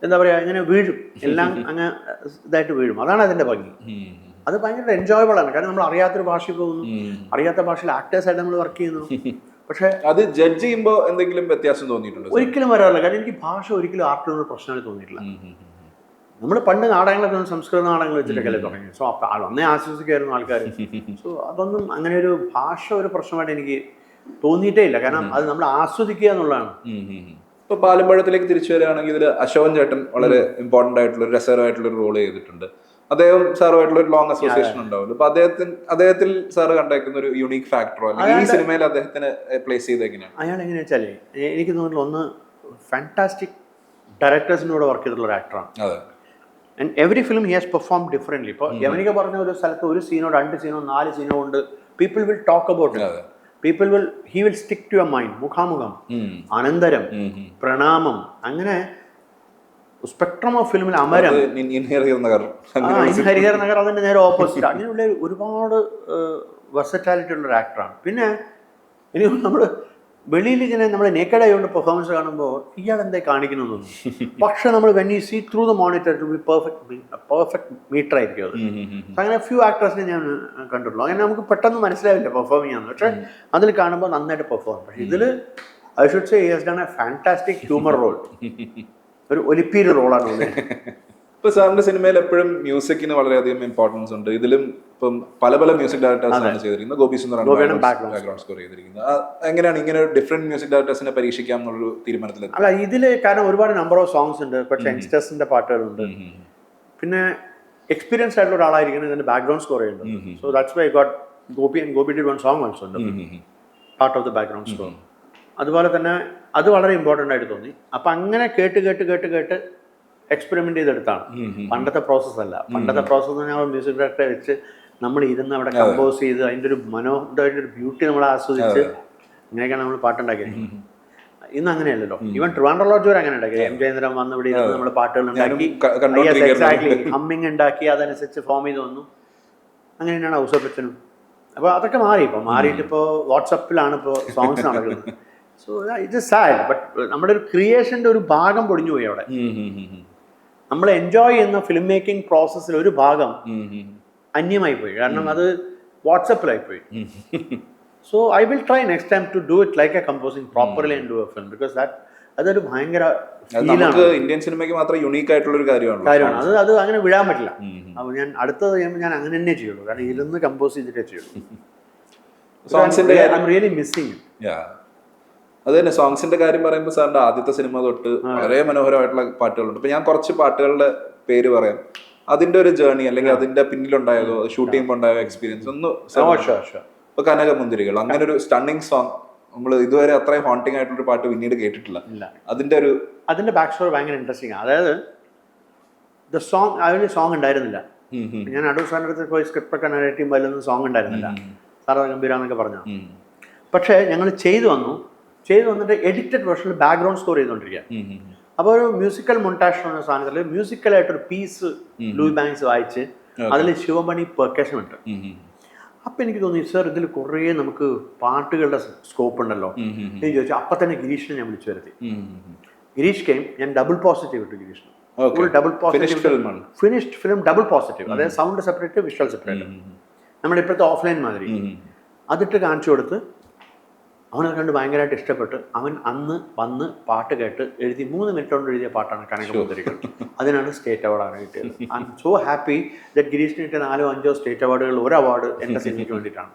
എന്താ പറയുക, ഇങ്ങനെ വീഴും, എല്ലാം അങ്ങ് ഇതായിട്ട് വീഴും. അതാണ് അതിൻ്റെ ഭംഗി. അത് ഭയങ്കര എൻജോയബിൾ ആണ്. കാരണം നമ്മൾ അറിയാത്തൊരു ഭാഷയിൽ പോകുന്നു, അറിയാത്ത ഭാഷയിൽ ആക്ടേഴ്സായിട്ട് നമ്മൾ വർക്ക് ചെയ്യുന്നു. പക്ഷേ അത് ജഡ്ജ് ചെയ്യുമ്പോൾ എന്തെങ്കിലും വ്യത്യാസം തോന്നിയിട്ടുണ്ടോ? ഒരിക്കലും വരാറില്ല. കാരണം എനിക്ക് ഭാഷ ഒരിക്കലും ആർട്ടിനൊരു പ്രശ്നമായി തോന്നിയിട്ടില്ല. നമ്മൾ പണ്ട് നാടകങ്ങളൊക്കെ സംസ്കൃത നാടകങ്ങൾ വെച്ചിട്ടൊക്കെ തുടങ്ങി. സോ അന്നേ ആശ്വസിക്കായിരുന്നു ആൾക്കാർ. സോ അതൊന്നും അങ്ങനെ ഒരു ഭാഷ ഒരു പ്രശ്നമായിട്ട് എനിക്ക് തോന്നിയിട്ടേ ഇല്ല. കാരണം അത് നമ്മൾ ആസ്വദിക്കുക എന്നുള്ളതാണ്. ഇപ്പൊ പാലമ്പഴത്തിലേക്ക് തിരിച്ചു വരികയാണെങ്കിൽ ഇതിൽ അശോകൻ ചേട്ടൻ വളരെ ഇമ്പോർട്ടന്റ് ആയിട്ടുള്ള ഒരു രസകരമായിട്ടുള്ള ഒരു റോൾ ചെയ്തിട്ടുണ്ട്. അദ്ദേഹം സാറുമായിട്ടുള്ള ഒരു ലോങ് അസോസിയേഷൻ ഉണ്ടാവുമല്ലോ. അപ്പൊ അദ്ദേഹത്തിൽ സാറ് കണ്ടേക്കുന്ന ഒരു യുണീക് ഫാക്ടറോ അല്ലെങ്കിൽ ഈ സിനിമയിൽ അദ്ദേഹത്തിന് പ്ലേസ് ചെയ്ത് എങ്ങനെയാണ്? അയാൾ എങ്ങനെയാ വെച്ചാലേ, എനിക്ക് തോന്നുന്നു ഒന്ന് ഫാന്റാസ്റ്റിക് ഡയറക്ടേഴ്സിൻ്റെ കൂടെ വർക്ക് ചെയ്തിട്ടുള്ള ഒരു ആക്ടറാണ്. And every film he has perform differently. ഇപ്പോൾ യവനിക പറഞ്ഞ ഒരു സ്ഥലത്ത് ഒരു സീനോ 2 സീനോ 4 സീനോ കൊണ്ട് people will talk about it. he will stick to your mind. മുഖാമുഖം, അനന്തരം, പ്രണാമം, അങ്ങനെ സ്പെക്ട്രം ഓഫ് ഫിലിമിൽ അമരം, ഹരിഹർ നഗർ അതിൻ്റെ നേരെ ഓപ്പോസിറ്റ്, അങ്ങനെയുള്ള ഒരുപാട് വെർസറ്റാലിറ്റി ഉള്ള ഒരു ആക്ടറാണ്. പിന്നെ എനിക്ക് നമ്മൾ വെളിയിൽ ഇങ്ങനെ നമ്മൾ നേക്കഡ് ആയതുകൊണ്ട് പെർഫോമൻസ് കാണുമ്പോൾ ഇയാൾ എന്തായി കാണിക്കുന്നു. പക്ഷെ നമ്മൾ when you see through the monitor to be perfect meter ആയിരിക്കും അത്. അങ്ങനെ ഫ്യൂ ആക്ടേഴ്സിനെ ഞാൻ കണ്ടിട്ടുള്ളൂ. അങ്ങനെ നമുക്ക് പെട്ടെന്ന് മനസ്സിലാവില്ല പെർഫോമിംഗ് ആണെന്ന്. പക്ഷെ അതിൽ കാണുമ്പോൾ നന്നായിട്ട് പെർഫോം. പക്ഷെ ഇതിൽ I should say he has done a fantastic humour role. ഒരു ഒലിപ്പീര് റോളാണ്. ഇപ്പൊ സാറിന്റെ സിനിമയിൽ എപ്പോഴും മ്യൂസിക്കിന് വളരെയധികം ഇമ്പോർട്ടൻസ് ഉണ്ട്. ഇതിലും ഇപ്പം പല പല മ്യൂസിക് ഡയറക്ടേഴ്സാണ് ചെയ്തിരിക്കുന്നത്. ഗോപി സുന്ദറാണ് ബാക്ക്ഗ്രൗണ്ട് സ്കോർ ചെയ്തിരിക്കുന്നത്. എങ്ങനെയാണ് ഇങ്ങനെ ഡിഫറെന്റ് മ്യൂസിക് ഡയറക്ടേഴ്സിനെ പരീക്ഷിക്കാം എന്നുള്ളൊരു തീരുമാനത്തിൽ? അല്ല, ഇതില് കാരണം ഒരുപാട് നമ്പർ ഓഫ് സോങ്സ് ഉണ്ട്, പക്ഷേ യങ്സ്റ്റേഴ്സിന്റെ പാട്ടുകളുണ്ട്, പിന്നെ എക്സ്പീരിയൻസ് ആയിട്ടുള്ള ഒരാളായിരിക്കണം ഇതിന്റെ ബാക്ക്ഗ്രൗണ്ട് സ്കോർ ചെയ്യുന്നത്. So that's why got Gopi and Gopi did one song also part of the background score. അതുപോലെ തന്നെ അത് വളരെ ഇമ്പോർട്ടൻ്റ് ആയിട്ട് തോന്നി. അപ്പം അങ്ങനെ കേട്ട് എക്സ്പെരിമെന്റ് ചെയ്തെടുത്താണ്. പണ്ടത്തെ പ്രോസസ്സ് അല്ല. പണ്ടത്തെ പ്രോസസ്സ് ഞാൻ മ്യൂസിക് ഡയറക്ടറെ വെച്ച് നമ്മൾ ഇരുന്ന് അവിടെ കമ്പോസ് ചെയ്ത് അതിൻ്റെ ഒരു മനോഹരമായിട്ട് ഒരു ബ്യൂട്ടി നമ്മൾ ആസ്വദിച്ച് അങ്ങനെയൊക്കെയാണ് നമ്മൾ പാട്ടുണ്ടാക്കിയത്. ഇന്ന് അങ്ങനെയല്ലല്ലോ. ഈവൻ ട്രിവാൻഡ്രം ലോഡ്ജ് വരെ അങ്ങനെ ഉണ്ടാക്കി. എം ജയേന്ദ്രൻ വന്ന് ഇവിടെ ഇരുന്ന് നമ്മൾ പാട്ടുകൾ ഉണ്ടാക്കി, എക്സാക്ട്ലി ഹമ്മിങ് ഉണ്ടാക്കി, അതനുസരിച്ച് ഫോം ചെയ്ത് വന്നു. അങ്ങനെ തന്നെയാണ് ഹൗസ് ഓഫ് പിച്ചനും. അപ്പോൾ അതൊക്കെ മാറി. ഇപ്പോൾ മാറിയിട്ട് ഇപ്പോൾ വാട്സപ്പിലാണ് ഇപ്പോൾ സോങ്സ് നടക്കുന്നത്. So it is sad. But നമ്മുടെ ഒരു ക്രിയേഷൻ്റെ ഒരു ഭാഗം പൊടിഞ്ഞു പോയി അവിടെ. നമ്മൾ എൻജോയ് ചെയ്യുന്ന ഫിലിം മേക്കിംഗ് പ്രോസസ്സിൽ ഒരു ഭാഗം അന്യമായി പോയി. കാരണം അത് വാട്സപ്പിലായി പോയി. So I will try next time to do it like a composing properly and do a film. Because അതൊരു ഭയങ്കര ഇന്ത്യൻ സിനിമയ്ക്ക് മാത്രം യുണീക്ക് ആയിട്ടുള്ള ഒരു കാര്യമാണ്. അത് അങ്ങനെ വിടാൻ പറ്റില്ല. അപ്പോൾ ഞാൻ അടുത്തത് ചെയ്യുമ്പോൾ ഞാൻ അങ്ങനെ തന്നെ ചെയ്യുള്ളൂ. കാരണം ഇരുന്ന് കമ്പോസ് ചെയ്തിട്ടേ ചെയ്യുള്ളൂ. I am really missing. അത് തന്നെ സോങ്സിന്റെ കാര്യം പറയുമ്പോൾ സാറിന്റെ ആദ്യത്തെ സിനിമ തൊട്ട് വളരെ മനോഹരമായിട്ടുള്ള പാട്ടുകളുണ്ട്. ഇപ്പൊ ഞാൻ കുറച്ച് പാട്ടുകളുടെ പേര് പറയാം. അതിന്റെ ഒരു ജേർണി അല്ലെങ്കിൽ അതിന്റെ പിന്നിലുണ്ടായതോ ഷൂട്ട് ചെയ്യുമ്പോൾ ഉണ്ടായ എക്സ്പീരിയൻസ് ഒന്ന്. ഇപ്പൊ കനകമുന്തിരികൾ, അങ്ങനെ ഒരു സ്റ്റണ്ണിങ് സോങ് നമ്മൾ ഇതുവരെ അത്രയും ഹോണ്ടിങ് ആയിട്ടുള്ള ഒരു പാട്ട് പിന്നീട് കേട്ടിട്ടില്ല. അതിന്റെ ബാക്ക് സ്റ്റോറി ഭയങ്കര ഇൻട്രസ്റ്റിംഗ് ആണ്. അതായത് ദ സോങ് അതിന് സോങ് ഉണ്ടായിരുന്നില്ല. ഞാൻ അടൂർ സാറിന്റെ അടുത്ത് പോയി സ്ക്രിപ്റ്റൊക്കെ നരേറ്റ് ചെയ്യുമ്പോൾ അതിലൊന്നും സോങ് ഉണ്ടായിരുന്നില്ല. സാർ ഗംഭീരാന്നൊക്കെ പറഞ്ഞു. പക്ഷേ ഞങ്ങൾ ചെയ്തു വന്നിട്ട് എഡിറ്റഡ് വേർഷനിൽ ബാക്ക്ഗ്രൗണ്ട് സ്കോർ ചെയ്തുകൊണ്ടിരിക്കുക. അപ്പോൾ ഒരു മ്യൂസിക്കൽ മൊണ്ടാഷ് എന്ന സാധനത്തിൽ മ്യൂസിക്കലായിട്ടൊരു പീസ് ലൂയി ബാങ്ക്സ് വായിച്ച് അതിൽ ശിവമണി പെർക്കഷൻ ഉണ്ട്. അപ്പം എനിക്ക് തോന്നി സർ ഇതിൽ കുറേ നമുക്ക് പാട്ടുകളുടെ സ്കോപ്പ് ഉണ്ടല്ലോ എന്ന് ചോദിച്ചാൽ അപ്പം തന്നെ ഗിരീഷിനെ ഞാൻ വിളിച്ചു വരുത്തി. ഗിരീഷ് കെയിം. ഞാൻ ഡബിൾ പോസിറ്റീവ് ഇട്ടു ഗിരീഷിന്. Double positive finished film, double positive. അതായത് സൗണ്ട് സെപ്പറേറ്റ്, വിഷ്വൽ സെപ്പറേറ്റ്. നമ്മുടെ ഇപ്പോഴത്തെ ഓഫ്ലൈൻ മാതിരി അതിട്ട് കാണിച്ചു കൊടുത്ത് അവനെ കണ്ട് ഭയങ്കരമായിട്ട് ഇഷ്ടപ്പെട്ട് അവൻ അന്ന് വന്ന് പാട്ട് കേട്ട് എഴുതി 3 മിനിറ്റ് കൊണ്ട് എഴുതിയ പാട്ടാണ് കനകമുന്തിരികൾ. അതിനാണ് സ്റ്റേറ്റ് അവാർഡാണ് കിട്ടിയത്. I am so happy that ഗിരീഷിന് കിട്ടിയ 4-5 സ്റ്റേറ്റ് അവാർഡുകൾ, ഒരു അവാർഡ് എൻ്റെ സിനിമയ്ക്ക് വേണ്ടിയിട്ടാണ്.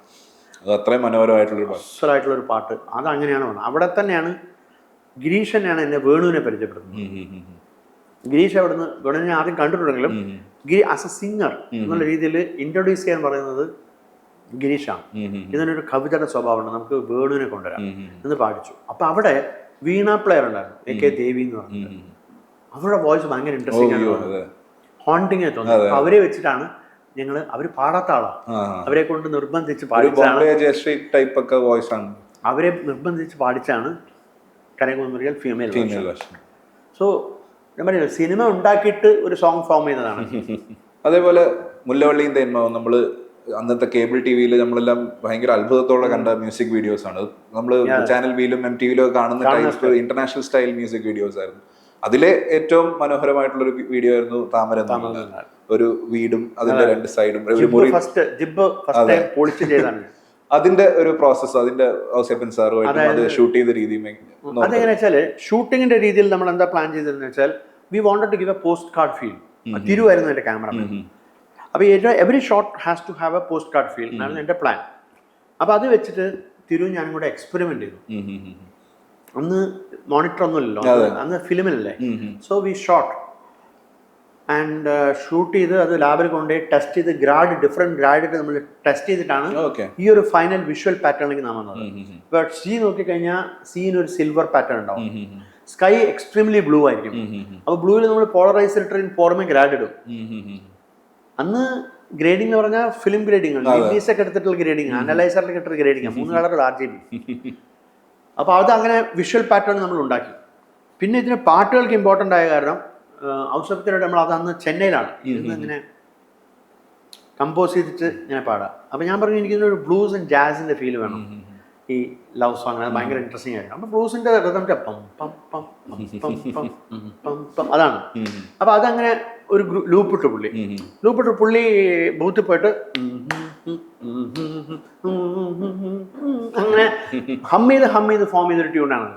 അത്രയും മനോഹരമായിട്ടുള്ളൊരു പാട്ട്. അതങ്ങനെയാണ് വന്നത്. അവിടെ തന്നെയാണ് ഗിരീഷ് തന്നെയാണ് എന്നെ വേണുവിനെ പരിചയപ്പെടുന്നത്. ഗിരീഷ് അവിടുന്ന് വേണുവിനെ ആദ്യം കണ്ടിട്ടുണ്ടെങ്കിലും ആസ് എ സിംഗർ എന്നുള്ള രീതിയിൽ ഇൻട്രൊഡ്യൂസ് ചെയ്യാൻ പറയുന്നത് ഗിരീഷാണ്. ഇതിനൊരു കവിതയുടെ സ്വഭാവമുണ്ട്, നമുക്ക് വേണുവിനെ കൊണ്ടുവരാം എന്ന് പാടിച്ചു. അപ്പൊ അവിടെ വീണ പ്ലെയർ ഉണ്ടായിരുന്നു, AK ദേവി എന്ന് പറഞ്ഞത്. അവരുടെ വോയിസ് ഭയങ്കര ഇൻട്രസ്റ്റിംഗ് ആണ്, ഹോണ്ടിങ് ആയി തോന്നി. അപ്പൊ അവരെ വെച്ചിട്ടാണ് അവര് പാടാത്ത ആളാണ്, അവരെ കൊണ്ട് നിർബന്ധിച്ച് പാടിച്ചാണ് കനകമുന്തിരികൾ ഫീമെയിൽ. സോ ഞാൻ പറയുന്നത് സിനിമ ഉണ്ടാക്കിയിട്ട് ഒരു സോങ് ഫോം ചെയ്യുന്നതാണ്. അതേപോലെ മുല്ലവള്ളിയും തേന്മാവും നമ്മള് അന്നത്തെ കേബിൾ ടിവിയിൽ നമ്മളെല്ലാം ഭയങ്കര അത്ഭുതത്തോടെ കണ്ട മ്യൂസിക് വീഡിയോസ് ആണ്. നമ്മൾ ചാനൽ ബിയിലും MTVയിലും കാണുന്ന type international style music videos ആയിരുന്നു. അതിലെ ഏറ്റവും മനോഹരമായിട്ടുള്ള ഒരു വീഡിയോ ആയിരുന്നു താമര. ഒരു വീടും അതിന്റെ 2 സൈഡും അതിന്റെ ഒരു പ്രോസസ്, അതിന്റെ ഔസേപ്പൻ സാറുമായിട്ട് ഷൂട്ട് ചെയ്ത രീതി അതെങ്ങനെ വെച്ചാൽ ഷൂട്ടിങ്ങിന്റെ രീതിയിൽ നമ്മൾ എന്താ പ്ലാൻ ചെയ്തതെന്ന് വെച്ചാൽ we wanted to give a postcard feel. തിരുവായിരുന്നു എന്റെ ക്യാമറമാൻ. അപ്പോൾ every shot has to have a postcard feel എന്നാണ് എൻ്റെ പ്ലാൻ. അപ്പോൾ അത് വെച്ചിട്ട് തിരു ഞാനും കൂടെ എക്സ്പെരിമെന്റ് ചെയ്തു. അന്ന് മോണിറ്റർ ഒന്നും ഇല്ലല്ലോ, അന്ന് ഫിലിമിലല്ലേ. So we shot and shoot ചെയ്ത് അത് ലാബിൽ കൊണ്ടുപോയി ടെസ്റ്റ് ചെയ്ത് ഡിഫറെന്റ് ഗ്രാഡ് ഇട്ട് നമ്മൾ ടെസ്റ്റ് ചെയ്തിട്ടാണ് ഈ ഒരു ഫൈനൽ വിഷ്വൽ പാറ്റേണിലേക്ക് നാം വന്നത്. ബട്ട് സീ നോക്കിക്കഴിഞ്ഞാൽ സീന് ഒരു സിൽവർ പാറ്റേൺ ഉണ്ടാവും, സ്കൈ എക്സ്ട്രീംലി ബ്ലൂ ആയിരിക്കും. അപ്പോൾ ബ്ലൂവിൽ നമ്മൾ പോളറൈസർ ഇട്ട് പുറമെ ഗ്രാഡ് ഇടും. അന്ന് ഗ്രേഡിംഗ് എന്ന് പറഞ്ഞാൽ ഫിലിം ഗ്രേഡിംഗ് ആണ്, ഒക്കെ എടുത്തിട്ടുള്ള ഗ്രേഡിംഗ്, അനലൈസറിലൊക്കെ ഇട്ടിട്ട് ഗ്രേഡിംഗ്, 3 കളർ RGB. അപ്പോൾ അത് അങ്ങനെ വിഷ്വൽ പാറ്റേൺ നമ്മൾ ഉണ്ടാക്കി. പിന്നെ ഇതിന് പാട്ടുകൾക്ക് ഇമ്പോർട്ടൻ്റ് ആയ കാരണം ഔസഫത്തിനായിട്ട് നമ്മൾ അതന്ന് ചെന്നൈയിലാണ് ഇരുന്ന് ഇങ്ങനെ കമ്പോസ് ചെയ്തിട്ട് ഇങ്ങനെ പാടാം. അപ്പോൾ ഞാൻ പറഞ്ഞു എനിക്കിതൊരു ബ്ലൂസ് ആൻഡ് ജാസിൻ്റെ ഫീൽ വേണം. ഈ ലവ് സോങ് അത് ഭയങ്കര ഇൻട്രസ്റ്റിംഗ് ആയിരുന്നു. അപ്പോൾ ബ്ലൂസിൻ്റെ റിതം പം പം പം പം പം പം പം പം അതാണ്. അപ്പോൾ അതങ്ങനെ ഒരു ലൂപ്പിട്ട് പുള്ളി ബൂത്തിൽ പോയിട്ട് അങ്ങനെ ഹം ചെയ്ത് ഫോം ചെയ്തൊരു ട്യൂണാണ്.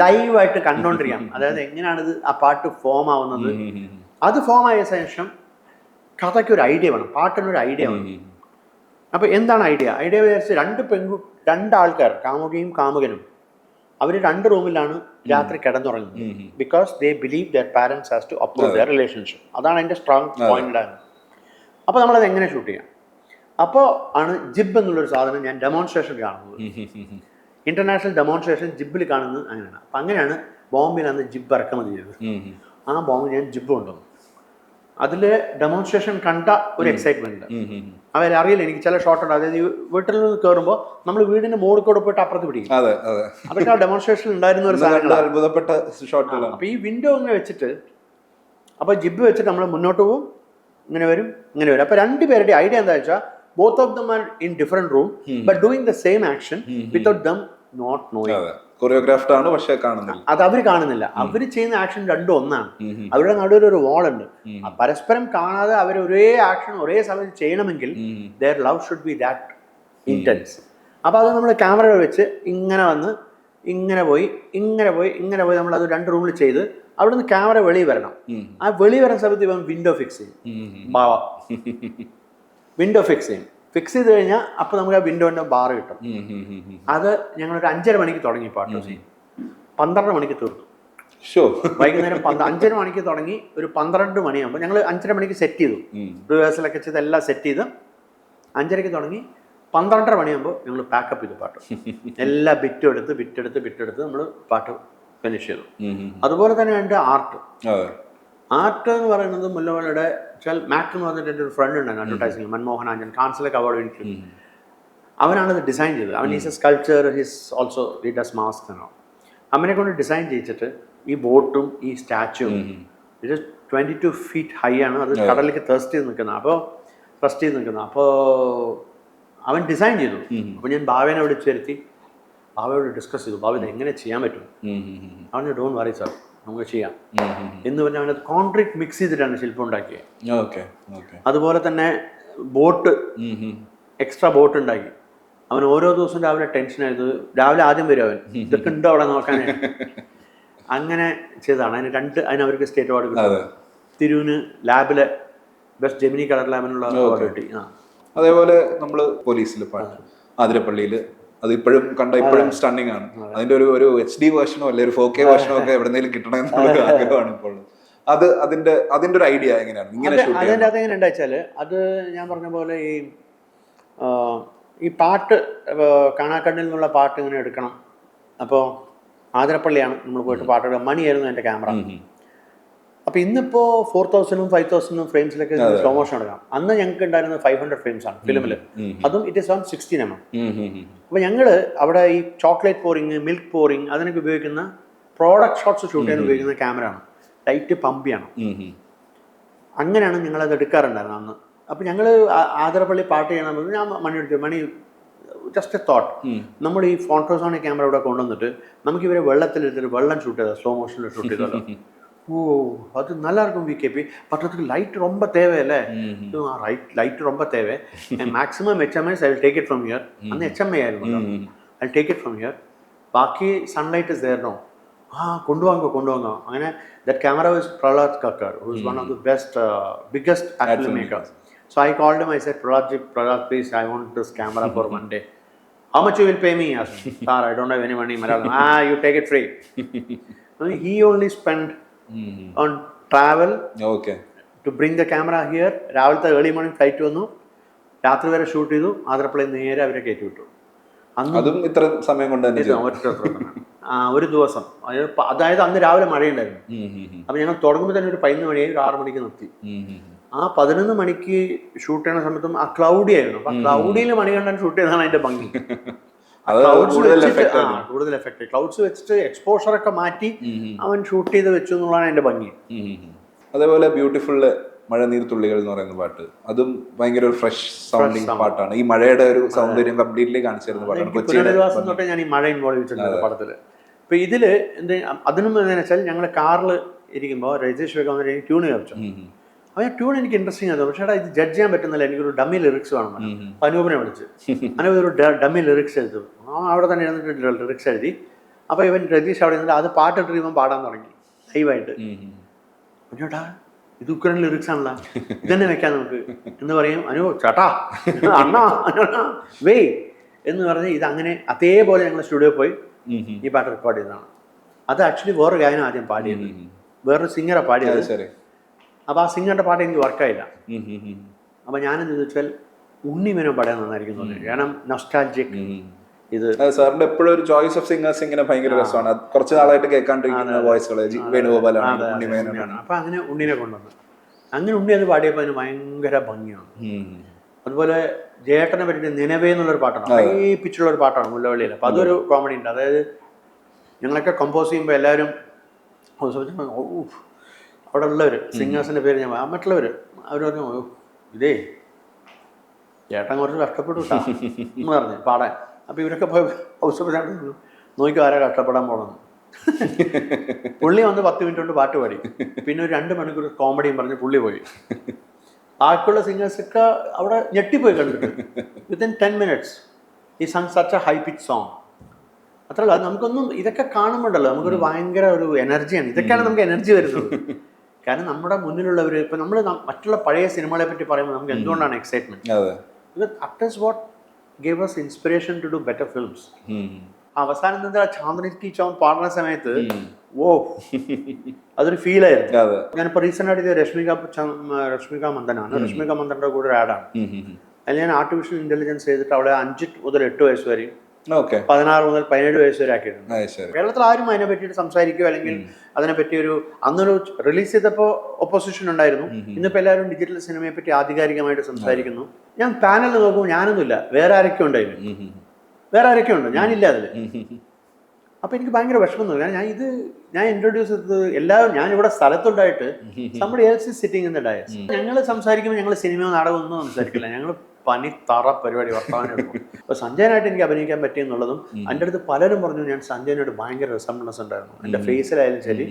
ലൈവായിട്ട് കണ്ടോണ്ടിരിക്കാം, അതായത് എങ്ങനെയാണിത് ആ പാട്ട് ഫോം ആവുന്നത്. അത് ഫോം ആയ ശേഷം കഥയ്ക്ക് ഒരു ഐഡിയ വേണം, പാട്ടിനൊരു ഐഡിയ വേണം. അപ്പോൾ എന്താണ് ഐഡിയ വിചാരിച്ച് രണ്ടാൾക്കാർ കാമുകിയും കാമുകനും അവർ 2 റൂമിലാണ് രാത്രി കിടന്നുറങ്ങുന്നത്. Because they believe their parents has to approve their relationship. അതാണ് അതിൻ്റെ സ്ട്രോങ് പോയിന്റ്. അപ്പോൾ നമ്മളത് എങ്ങനെ ഷൂട്ട് ചെയ്യാം? അപ്പോൾ ആണ് ജിബ് എന്നുള്ളൊരു സാധനം ഞാൻ ഡെമോൺസ്ട്രേഷൻ കാണുന്നത്. ഇന്റർനാഷണൽ ഡെമോൺസ്ട്രേഷൻ ജിബിൽ കാണുന്നത് അങ്ങനെയാണ്. അപ്പം അങ്ങനെയാണ് ബോംബെയിൽ അന്ന് ജിബ് ഇറക്കുമതി ചെയ്തത്. ആ ബോംബ് ഞാൻ ജിബ് കൊണ്ടുവന്നു. അതിൽ ഡെമോൺസ്ട്രേഷൻ കണ്ട ഒരു എക്സൈറ്റ്മെന്റ് അവരറിയില്ല. എനിക്ക് ചില ഷോട്ട് ഉണ്ട്, അതായത് വീട്ടിൽ നിന്ന് കയറുമ്പോൾ നമ്മൾ വീടിന്റെ മോളിൽ കൂടെ പോയിട്ട് അപ്പുറത്ത് പിടിക്കും. അതൊക്കെ ആ ഡെമോൺസ്ട്രേഷൻ ഉണ്ടായിരുന്ന ഒരു സാധനം. അപ്പൊ ഈ വിൻഡോ ഇങ്ങനെ വെച്ചിട്ട് അപ്പൊ ജിബ് വെച്ചിട്ട് നമ്മൾ മുന്നോട്ട് പോകും, ഇങ്ങനെ വരും. അപ്പൊ 2 പേരുടെ ഐഡിയ എന്താ വെച്ചാൽ both of them are in different room but doing the same action without them not knowing. Choreographed ആണ്, പക്ഷേ കാണുന്നില്ല. അത് അവർ കാണുന്നില്ല. അവർ ചെയ്യുന്ന ആക്ഷൻ രണ്ടും ഒന്നാണ്. അവരുടെ നടുവിൽ ഒരു വാൾ ഉണ്ട്. പരസ്പരം കാണാതെ അവർ ഒരേ ആക്ഷൻ ഒരേ സമയത്ത് ചെയ്യണമെങ്കിൽ their love should be that intense. അപ്പോൾ അത് നമ്മൾ ക്യാമറ വെച്ച് ഇങ്ങനെ വന്ന് ഇങ്ങനെ പോയി നമ്മൾ അത് 2 റൂമിൽ ചെയ്ത് അവിടെ നിന്ന് ക്യാമറ വെളിയിൽ വരണം. ആ വെളിയിൽ വരുന്ന സമയത്ത് ഇവൻ വിൻഡോ ഫിക്സ് ചെയ്യും. വിൻഡോ ഫിക്സ് ചെയ്ത് കഴിഞ്ഞാൽ അപ്പോൾ നമുക്ക് ആ വിൻഡോന്റെ ബാർ കിട്ടും. അത് ഞങ്ങളൊരു 5:30 മണിക്ക് തുടങ്ങി പാട്ട്, 12 മണിക്ക് തീർന്നു. വൈകുന്നേരം 5:30 മണിക്ക് തുടങ്ങി ഒരു 12 മണിയാകുമ്പോൾ ഞങ്ങൾ 5:30 മണിക്ക് സെറ്റ് ചെയ്തു. റിഹേഴ്സലൊക്കെ ചെയ്ത് എല്ലാം സെറ്റ് ചെയ്ത് 5:30ക്ക് തുടങ്ങി 12:30 മണിയാകുമ്പോൾ ഞങ്ങൾ പാക്കപ്പ് ചെയ്തു പാട്ട്. എല്ലാ ബിറ്റെടുത്ത് നമ്മൾ പാട്ട് ഫിനിഷ് ചെയ്തു. അതുപോലെ തന്നെ എൻ്റെ ആർട്ട് എന്ന് പറയുന്നത് മുല്ലവള്ളിയുടെ മാക് എന്ന് പറഞ്ഞിട്ട് എൻ്റെ ഒരു ഫ്രണ്ട് ഉണ്ടായിരുന്നു അഡ്വർടൈസിംഗ്, മൻമോഹനാഞ്ജൻ, കാൻസിലൊക്കെ അവാർഡ് വേണ്ടി. അവനാണത് ഡിസൈൻ ചെയ്തത്. അവൻ is A sculpture, his also he does mask എന്നോ. അവനെ കൊണ്ട് ഡിസൈൻ ചെയ്യിച്ചിട്ട് ഈ ബോട്ടും ഈ സ്റ്റാച്ചുവും ഇത് 22 feet ഹൈ ആണ്. അത് കടലിലേക്ക് ത്രസ്റ്റ് ചെയ്ത് നിൽക്കുന്ന. അപ്പോൾ അവൻ ഡിസൈൻ ചെയ്തു. അപ്പോൾ ഞാൻ ഭാവേനെ വിളിച്ചിരുത്തി ഭാവയോട് ഡിസ്കസ് ചെയ്തു, ഭാവ ഇത് എങ്ങനെ ചെയ്യാൻ പറ്റും? അവന് ഡോണ്ട് വറി സാർ, നമുക്ക് ചെയ്യാം എന്ന് പറഞ്ഞാൽ അവനത് കോൺക്രീറ്റ് മിക്സ് ചെയ്തിട്ടാണ് ശില്പം ഉണ്ടാക്കിയത്. അതുപോലെ തന്നെ ബോട്ട്, എക്സ്ട്രാ ബോട്ട് ഉണ്ടാക്കി. അവൻ ഓരോ ദിവസവും രാവിലെ ടെൻഷനായിരുന്നു. രാവിലെ ആദ്യം വരും അവൻ, ഇതൊക്കെ ഉണ്ടോ അവിടെ നോക്കാൻ. അങ്ങനെ ചെയ്തതാണ്. അതിന് അവർക്ക് സ്റ്റേറ്റ് അവാർഡ് കിട്ടും. തിരൂന് ലാബിലെ ബെസ്റ്റ് ജെമിനി കളർ ലാബിനുള്ള അവാർഡ് കിട്ടി. അതേപോലെ നമ്മൾ പോലീസിൽ പാട്ട് ആതിരപ്പള്ളിയിൽ അത് ഇപ്പോഴും സ്റ്റണ്ണിങ് ആണ്. അതിന്റെ ഒരു HD വേർഷനോ അല്ലെ ഒരു 4K വേർഷനോ ഒക്കെ എവിടെന്നെങ്കിലും കിട്ടണമെന്നുള്ള ആഗ്രഹമാണ് ഇപ്പോൾ. അതിന്റെ ഒരു ഐഡിയ എങ്ങനെയാണ് അതിൻ്റെ അതെങ്ങനെ ഉണ്ടാച്ചാൽ അത് ഞാൻ പറഞ്ഞ പോലെ ഈ പാട്ട് കാണാക്കണ്ണിൽ നിന്നുള്ള പാട്ട് ഇങ്ങനെ എടുക്കണം. അപ്പോൾ ആതിരപ്പള്ളിയാണ് നമ്മൾ പോയിട്ട് പാട്ട് എടുക്കുക. മണിയായിരുന്നു എൻ്റെ ക്യാമറ. അപ്പോൾ ഇന്നിപ്പോൾ 4000-ഉം 5000-ഉം ഫ്രെയിംസിലൊക്കെ സ്ലോ മോഷൻ എടുക്കാം. അന്ന് ഞങ്ങൾക്ക് ഉണ്ടായിരുന്നത് 500 ഫ്രെയിംസ് ആണ് ഫിലിമിൽ. അതും ഇറ്റ് ഇസ് ഓൺ 16mm. അപ്പോൾ ഞങ്ങൾ അവിടെ ഈ ചോക്ലേറ്റ് പോറിങ്, മിൽക്ക് പോറിങ് അതിനൊക്കെ ഉപയോഗിക്കുന്ന പ്രോഡക്റ്റ് ഷോട്ട്സ് ഷൂട്ട് ചെയ്യാൻ ഉപയോഗിക്കുന്ന ക്യാമറയാണ്. ലൈറ്റ് പമ്പിയാണ്. അങ്ങനെയാണ് ഞങ്ങളത് എടുക്കാറുണ്ടായിരുന്നത് അന്ന്. അപ്പോൾ ഞങ്ങൾ ആതിരപ്പള്ളി പാട്ട് ചെയ്യണമെന്ന് ഞാൻ മണി ജസ്റ്റ് എ തോട്ട്, നമ്മൾ ഈ ഫോട്ടോസോണിക് ക്യാമറ ഇവിടെ കൊണ്ടുവന്നിട്ട് നമുക്ക് ഇവരെ വെള്ളത്തിലെടുത്തിട്ട് വെള്ളം ഷൂട്ട് ചെയ്താൽ സ്ലോ മോഷനിൽ ഷൂട്ട് ചെയ്താലോ. அது நல்லா இருக்கும் விகேபி. பட் அதுக்கு லைட் ரொம்ப தேவையில்லை. லைட் ரொம்ப தேவை. Maximum HMIs I will take it from here. அந்த HMI ஆயிருக்கும். I will take it from here. ബാക്കി സൺലൈറ്റ് is there now. കൊണ്ടുവാങ്ങോ അങ്ങനെ. that camera was Prahlad Kakkar, who is one of the best biggest filmmakers. So I called him, I said, Prahlad please, I want this camera for one day. How much you will pay me? Sir, I don't have any money. You take it free. He only spent on travel to bring the camera here. രാവിലത്തെ early morning flight വന്നു, രാത്രി വരെ shoot ചെയ്തു. ആതിരപ്പള്ളിയിൽ നേരെ അവരെ കയറ്റി വിട്ടു. അതും ഇത്ര സമയം കൊണ്ട് ഒരു ദിവസം. അതായത് അന്ന് രാവിലെ മഴയുണ്ടായിരുന്നു. അപ്പൊ ഞങ്ങൾ തുടങ്ങുമ്പോൾ തന്നെ ഒരു 11 മണിയായി, ഒരു 6 മണിക്ക് നിർത്തി. ആ 11 മണിക്ക് ഷൂട്ട് ചെയ്യുന്ന സമയത്തും ആ ക്ലൗഡി ആയിരുന്നു. അപ്പൊ ക്ലൗഡിയിൽ മണി കണ്ടാൻ ഷൂട്ട് ചെയ്തതാണ് അതിന്റെ ഭംഗി. കൂടുതൽ എഫക്ട് ക്ലൗഡ്സ് വെച്ചിട്ട് എക്സ്പോഷർ ഒക്കെ മാറ്റി അവൻ ഷൂട്ട് ചെയ്ത് വെച്ചു എന്നുള്ളതാണ് അതിന്റെ ഭംഗി. അതേപോലെ ബ്യൂട്ടിഫുൾ മഴനീർത്തുള്ളികൾ എന്ന് പറയുന്ന പാട്ട്, അതും ഭയങ്കര ഒരു ഫ്രഷ് സൗണ്ടിങ് പാട്ടാണ്. ഈ മഴയുടെ ഒരു സൗന്ദര്യം കംപ്ലീറ്റ്ലി കാണിച്ചു തരുന്ന പാട്ടാണ്. പുനരധിവാസം തൊട്ടേ ഞാൻ ഈ മഴ ഇൻവോൾവ് ചെയ്തിട്ടുണ്ട് പടത്തില്. അപ്പൊ ഇതില് എന്ത് അതിനും എന്താണെന്ന് വെച്ചാൽ ഞങ്ങൾ കാറിൽ ഇരിക്കുമ്പോൾ രജേഷ് വേഗം വന്നിട്ട് ട്യൂൺ ചോദിച്ചു. അപ്പോൾ ട്യൂൺ എനിക്ക് ഇൻട്രസ്റ്റിംഗ് ആയിരുന്നു. പക്ഷേ ഇത് ജഡ്ജ് ചെയ്യാൻ പറ്റുന്നില്ല, എനിക്കൊരു ഡമ്മി ലിറിക്സ് വേണം. അനൂപിനെ വിളിച്ച് അനൂപ് ഒരു ഡമ്മി ലിറിക്സ് എഴുതും. അവിടെ തന്നെ എഴുന്നിട്ട് ലിറിക്സ് എഴുതി. അപ്പോൾ ഇവൻ രതീഷ് അവിടെ നിന്നിട്ട് അത് പാട്ടിട്ട് ഇവൻ പാടാൻ തുടങ്ങി ലൈവായിട്ട്. ചേട്ടാ ഇത് ഉക്രൻ ലിറിക്സ് ആണല്ലോ, ഇതന്നെ വെക്കാം നമുക്ക് എന്ന് പറയും. അനൂപ് ചേട്ടാ അണ്ണാ വേ എന്ന് പറഞ്ഞ് ഇതങ്ങനെ അതേപോലെ ഞങ്ങൾ സ്റ്റുഡിയോ പോയി ഈ പാട്ട് റെക്കോർഡ് ചെയ്തതാണ്. അത് ആക്ച്വലി വേറൊരു ഗായനം ആദ്യം പാടിയത്, വേറൊരു സിംഗറെ പാടിയത്. അപ്പോൾ ആ സിംഗറിൻ്റെ പാട്ട് എനിക്ക് വർക്കായില്ല. അപ്പോൾ ഞാനെന്ത് ചോദിച്ചാൽ ഉണ്ണിമേനോൻ പാടാൻ നന്നായിരിക്കും തോന്നി. കാരണം നൊസ്റ്റാൾജിക് ഇത് സാറിന്റെ എപ്പോഴും ഒരു ചോയ്സ് ഓഫ് സിംഗേഴ്സ് ഇങ്ങനെ ഭയങ്കര രസമാണ്. കുറച്ച് നാളായിട്ട് കേൾക്കാണ്ടിരിക്കുന്ന വോയിസുകൾ വേണുഗോപാലാണ്, ഉണ്ണിമേനോനാണ്. അപ്പോൾ അങ്ങനെ ഉണ്ണിനെ കൊണ്ടുവന്നു. അങ്ങനെ ഉണ്ണി അത് പാടിയപ്പോൾ അതിന് ഭയങ്കര ഭംഗിയാണ്. അതുപോലെ ജയേട്ടനെ പറ്റിയിട്ട് നിലവേ എന്നുള്ളൊരു പാട്ടാണ്, ഹൈ പിച്ചുള്ള ഒരു പാട്ടാണ് മുല്ലവള്ളിയിൽ. അപ്പോൾ അതൊരു കോമഡി ഉണ്ട്. അതായത് ഞങ്ങളൊക്കെ കമ്പോസ് ചെയ്യുമ്പോൾ എല്ലാവരും അവിടെ ഉള്ളവർ സിംഗേഴ്സിൻ്റെ പേര് ഞാൻ മറ്റുള്ളവർ അവർ പറഞ്ഞു ഇതേ ചേട്ടൻ കുറച്ച് കഷ്ടപ്പെട്ടു എന്ന് പറഞ്ഞു പാടാൻ. അപ്പോൾ ഇവരൊക്കെ പോയി ഹൗസ് നോക്കി ആരാ കഷ്ടപ്പെടാൻ പോകണമെന്ന്. പുള്ളി വന്ന് 10 മിനിറ്റ് കൊണ്ട് പാട്ട് പാടി. പിന്നെ ഒരു 2 മണിക്കൂർ കോമഡിയും പറഞ്ഞ് പുള്ളി പോയി. ബാക്കിയുള്ള സിംഗേഴ്സൊക്കെ അവിടെ ഞെട്ടിപ്പോയി കണ്ടിട്ട്. വിത്തിൻ 10 minutes ഈ sung such a high pitch song. അത്രല്ല, നമുക്കൊന്നും ഇതൊക്കെ കാണുമ്പോണ്ടല്ലോ നമുക്കൊരു ഭയങ്കര ഒരു എനർജിയാണ്. ഇതൊക്കെയാണ് നമുക്ക് എനർജി വരുന്നത്. കാരണം നമ്മുടെ മുന്നിലുള്ളവർ ഇപ്പം നമ്മൾ മറ്റുള്ള പഴയ സിനിമകളെ പറ്റി പറയുമ്പോൾ നമുക്ക് എന്തുകൊണ്ടാണ് excitement? At what gave us inspiration to do better films. അവസാനം എന്താ ചാന്ദിനി ചൗൻ പാടുന്ന സമയത്ത് ഓ അതൊരു ഫീലായിരുന്നു. ഞാനിപ്പോൾ റീസെന്റ് ആയിട്ട് രശ്മിക മന്ദനാണ്. രശ്മിക മന്ദന്റെ കൂടെ ഒരു ആഡാണ്. അതിൽ ഞാൻ ആർട്ടിഫിഷ്യൽ ഇന്റലിജൻസ് ചെയ്തിട്ട് അവളെ 5 മുതൽ 8 വയസ്സ് വരെയും 16 മുതൽ 17 വയസ്സ് വരെ ആക്കിയിട്ടുണ്ട്. കേരളത്തിൽ ആരും അതിനെ പറ്റിയിട്ട് സംസാരിക്കുകയോ അല്ലെങ്കിൽ അതിനെപ്പറ്റി അന്നൊരു റിലീസ് ചെയ്തപ്പോൾ ഒപ്പോസിഷൻ ഉണ്ടായിരുന്നു. ഇന്നിപ്പോൾ എല്ലാവരും ഡിജിറ്റൽ സിനിമയെ പറ്റി ആധികാരികമായിട്ട് സംസാരിക്കുന്നു. ഞാൻ പാനലിൽ നോക്കുമ്പോൾ ഞാനൊന്നുമില്ല, വേറെ ആരൊക്കെ ഉണ്ടായിരുന്നു, വേറെ ആരൊക്കെ ഉണ്ട്, ഞാനില്ല അതിൽ. അപ്പോൾ എനിക്ക് ഭയങ്കര വിഷമം തോന്നി. കാരണം ഞാൻ ഇൻട്രൊഡ്യൂസ് ചെയ്തത് എല്ലാവരും ഞാനിവിടെ സ്ഥലത്തുണ്ടായിട്ട് somebody else is sitting in the dais. ഞങ്ങൾ സംസാരിക്കുമ്പോൾ ഞങ്ങൾ സിനിമയോ നാടകമോ ഒന്നും സംസാരിക്കില്ല, ഞങ്ങൾ പനി തറ പരിപാടി വർത്തമാനം എടുക്കും. അപ്പോൾ സഞ്ജയനായിട്ട് എനിക്ക് അഭിനയിക്കാൻ പറ്റിയെന്നുള്ളതും എൻ്റെ അടുത്ത് പലരും പറഞ്ഞു ഞാൻ സഞ്ജയനോട് ഭയങ്കര റിസംബ്ലൻസ് ഉണ്ടായിരുന്നു എൻ്റെ ഫേസിലായാലും ശരി.